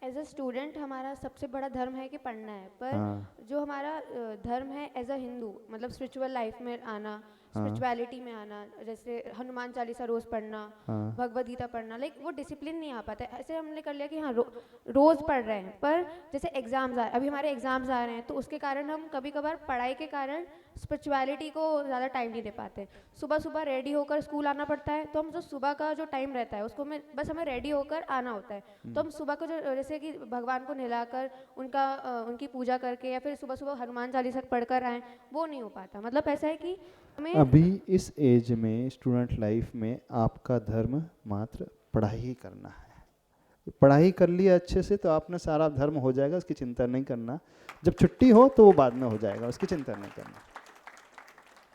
एज अ स्टूडेंट हमारा सबसे बड़ा धर्म है कि पढ़ना है, पर हाँ, जो हमारा धर्म है एज अ हिंदू, मतलब स्पिरिचुअल लाइफ में आना, स्पिरिचुअलिटी में आना, जैसे हनुमान चालीसा रोज पढ़ना, हाँ, भगवद गीता पढ़ना, लाइक वो डिसिप्लिन नहीं आ पाता है। ऐसे हमने कर लिया कि हाँ रोज पढ़ रहे हैं, पर जैसे एग्जाम्स अभी हमारे एग्जाम्स आ रहे हैं, तो उसके कारण हम कभी कभार पढ़ाई के कारण स्पिरिचुअलिटी को ज़्यादा टाइम नहीं दे पाते। सुबह सुबह रेडी होकर स्कूल आना पड़ता है, तो हम जो सुबह का जो टाइम रहता है उसको में बस हमें रेडी होकर आना होता है। तो हम सुबह को जो जैसे कि भगवान को नहलाकर उनकी पूजा करके या फिर सुबह सुबह हनुमान चालीसा पढ़कर आए, वो नहीं हो पाता। मतलब ऐसा है कि हमें अभी इस एज में, स्टूडेंट लाइफ में, आपका धर्म मात्र पढ़ाई ही करना है। पढ़ाई कर लिया अच्छे से तो आपने सारा धर्म हो जाएगा, उसकी चिंता नहीं करना। जब छुट्टी हो तो वो बाद में हो जाएगा, उसकी चिंता नहीं करना।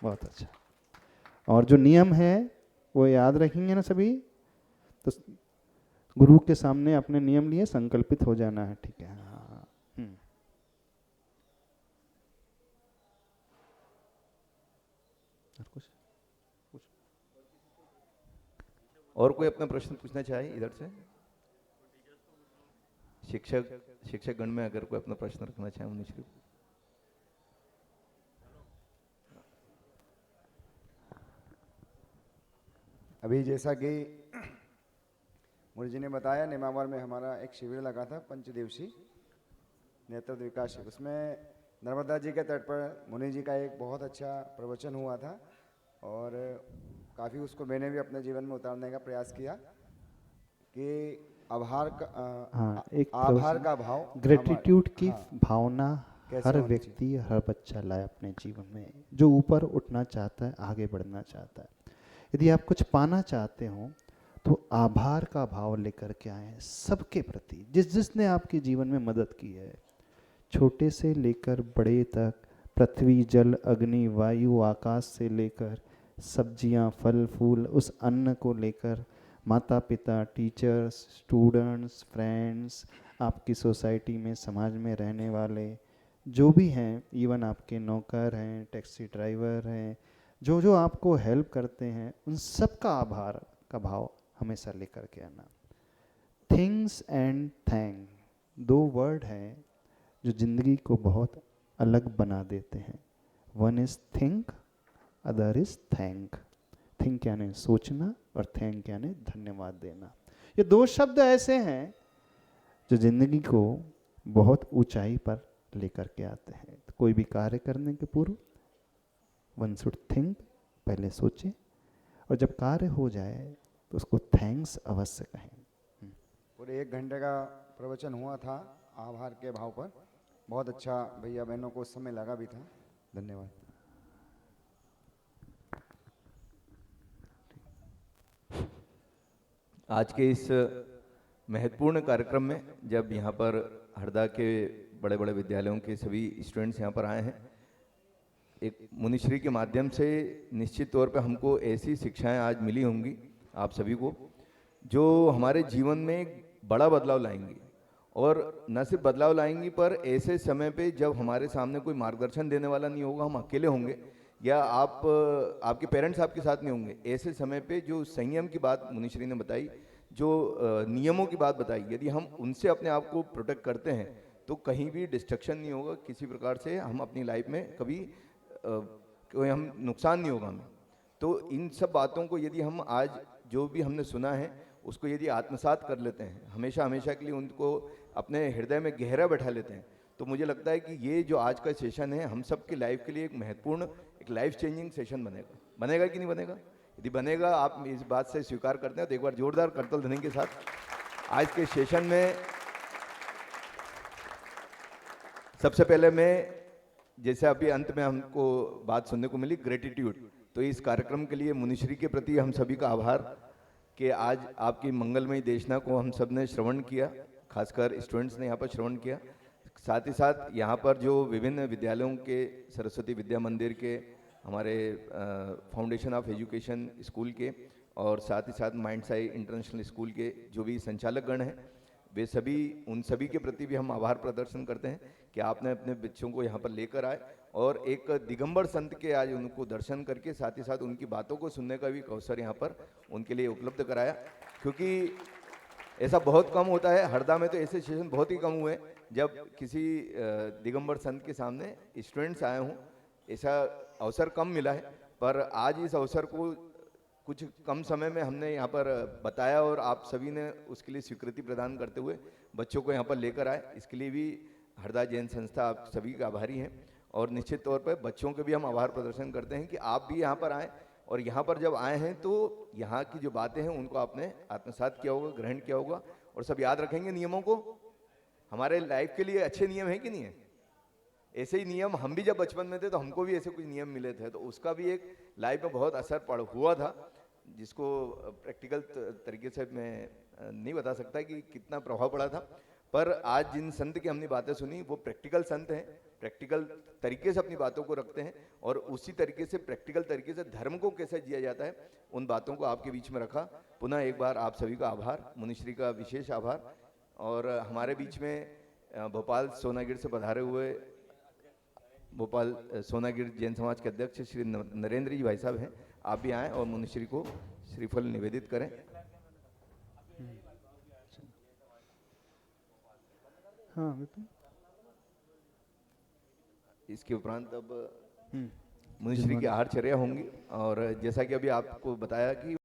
बहुत अच्छा। और जो नियम है वो याद रखेंगे ना सभी, तो गुरु के सामने अपने नियम लिए संकल्पित हो जाना है, ठीक है। हाँ, और कुछ और कोई अपना प्रश्न पूछना चाहे इधर से? शिक्षक गण में अगर कोई अपना प्रश्न रखना चाहे मुनिश्री। अभी जैसा कि मुनि जी ने बताया, नेमावर में हमारा एक शिविर लगा था, पंचदिवसीय नेतृत्व विकास शिविर। उसमें नर्मदा जी के तट पर मुनि जी का एक बहुत अच्छा प्रवचन हुआ था और काफ़ी उसको मैंने भी अपने जीवन में उतारने का प्रयास किया कि आभार का भाव, ग्रेटिट्यूड की हाँ, भावना कैसे हर होनी व्यक्ति, हर बच्चा लाए अपने जीवन में, जो ऊपर उठना चाहता है, आगे बढ़ना चाहता है। यदि आप कुछ पाना चाहते हो तो आभार का भाव लेकर के आए सबके प्रति, जिसने आपके जीवन में मदद की है, छोटे से लेकर बड़े तक, पृथ्वी जल अग्नि वायु आकाश से लेकर सब्जियां फल फूल, उस अन्न को लेकर माता पिता, टीचर्स, स्टूडेंट्स, फ्रेंड्स, आपकी सोसाइटी में, समाज में रहने वाले जो भी हैं, इवन आपके नौकर हैं, टैक्सी ड्राइवर हैं, जो जो आपको हेल्प करते हैं, उन सब का आभार का भाव हमेशा लेकर के आना। थिंग्स एंड थैंक, 2 वर्ड हैं जो ज़िंदगी को बहुत अलग बना देते हैं। One is think, other is thank. Think यानी सोचना और थैंक यानी धन्यवाद देना। ये 2 शब्द ऐसे हैं जो ज़िंदगी को बहुत ऊंचाई पर लेकर के आते हैं। तो कोई भी कार्य करने के पूर्व वन शुड थिंक, पहले सोचें, और जब कार्य हो जाए तो उसको थैंक्स अवश्य कहें। पूरे 1 घंटे का प्रवचन हुआ था आभार के भाव पर। बहुत अच्छा भैया बहनों को उस समय लगा भी था। धन्यवाद। आज के इस महत्वपूर्ण कार्यक्रम में जब यहाँ पर हरदा के बड़े बड़े विद्यालयों के सभी स्टूडेंट्स यहाँ पर आए हैं, एक मुनिश्री के माध्यम से निश्चित तौर पे हमको ऐसी शिक्षाएं आज मिली होंगी आप सभी को, जो हमारे जीवन में एक बड़ा बदलाव लाएंगी। और न सिर्फ बदलाव लाएंगी, पर ऐसे समय पे जब हमारे सामने कोई मार्गदर्शन देने वाला नहीं होगा, हम अकेले होंगे, या आपके पेरेंट्स आपके साथ नहीं होंगे, ऐसे समय पे जो संयम की बात मुनिश्री ने बताई, जो नियमों की बात बताई, यदि हम उनसे अपने आप को प्रोटेक्ट करते हैं तो कहीं भी डिस्ट्रक्शन नहीं होगा, किसी प्रकार से हम अपनी लाइफ में कभी कोई हम नुकसान नहीं होगा हमें। तो इन सब बातों को यदि हम आज जो भी हमने सुना है उसको यदि आत्मसात कर लेते हैं, हमेशा हमेशा के लिए उनको अपने हृदय में गहरा बैठा लेते हैं, तो मुझे लगता है कि ये जो आज का सेशन है हम सब की लाइफ के लिए एक महत्वपूर्ण, एक लाइफ चेंजिंग सेशन बनेगा। बनेगा कि नहीं बनेगा? यदि बनेगा, आप इस बात से स्वीकार करते हैं तो एक बार जोरदार करतल ध्वनि के साथ आज के सेशन में सबसे पहले मैं, जैसे अभी अंत में हमको बात सुनने को मिली ग्रेटिट्यूड, तो इस कार्यक्रम के लिए मुनिश्री के प्रति हम सभी का आभार कि आज आपकी मंगलमयी देशना को हम सब ने श्रवण किया, खासकर स्टूडेंट्स ने यहाँ पर श्रवण किया। साथ ही साथ यहाँ पर जो विभिन्न विद्यालयों के, सरस्वती विद्या मंदिर के, हमारे फाउंडेशन ऑफ एजुकेशन स्कूल के और साथ ही साथ माइंड साई इंटरनेशनल स्कूल के जो भी संचालक गण हैं, वे सभी, उन सभी के प्रति भी हम आभार प्रदर्शन करते हैं कि आपने अपने बच्चों को यहाँ पर लेकर आए और एक दिगंबर संत के आज उनको दर्शन करके साथ ही साथ उनकी बातों को सुनने का भी एक अवसर यहाँ पर उनके लिए उपलब्ध कराया। क्योंकि ऐसा बहुत कम होता है, हरदा में तो ऐसे सेशन बहुत ही कम हुए जब किसी दिगंबर संत के सामने स्टूडेंट्स आए हों, ऐसा अवसर कम मिला है। पर आज इस अवसर को कुछ कम समय में हमने यहाँ पर बताया और आप सभी ने उसके लिए स्वीकृति प्रदान करते हुए बच्चों को यहाँ पर लेकर आए, इसके लिए भी हरदा जैन संस्था आप सभी का आभारी हैं। और निश्चित तौर पर बच्चों के भी हम आभार प्रदर्शन करते हैं कि आप भी यहाँ पर आए और यहाँ पर जब आए हैं तो यहाँ की जो बातें हैं उनको आपने आत्मसात किया होगा, ग्रहण किया होगा और सब याद रखेंगे नियमों को। हमारे लाइफ के लिए अच्छे नियम हैं कि नहीं है? ऐसे ही नियम हम भी जब बचपन में थे तो हमको भी ऐसे कुछ नियम मिले थे, तो उसका भी एक लाइफ में बहुत असर हुआ था, जिसको प्रैक्टिकल तरीके से मैं नहीं बता सकता कि कितना प्रभाव पड़ा था। पर आज जिन संत की हमने बातें सुनी वो प्रैक्टिकल संत हैं, प्रैक्टिकल तरीके से अपनी बातों को रखते हैं और उसी तरीके से प्रैक्टिकल तरीके से धर्म को कैसे जिया जाता है उन बातों को आपके बीच में रखा। पुनः एक बार आप सभी का आभार, मुनिश्री का विशेष आभार। और हमारे बीच में भोपाल सोनागिर से पधारे हुए भोपाल सोनागिर जैन समाज के अध्यक्ष श्री नरेंद्र जी भाई साहब हैं, आप भी आएँ और मुनिश्री को श्रीफल निवेदित करें। हाँ बिल्कुल। इसके उपरांत अब मुनिश्री की आहारचर्या होंगी और जैसा कि अभी आपको बताया कि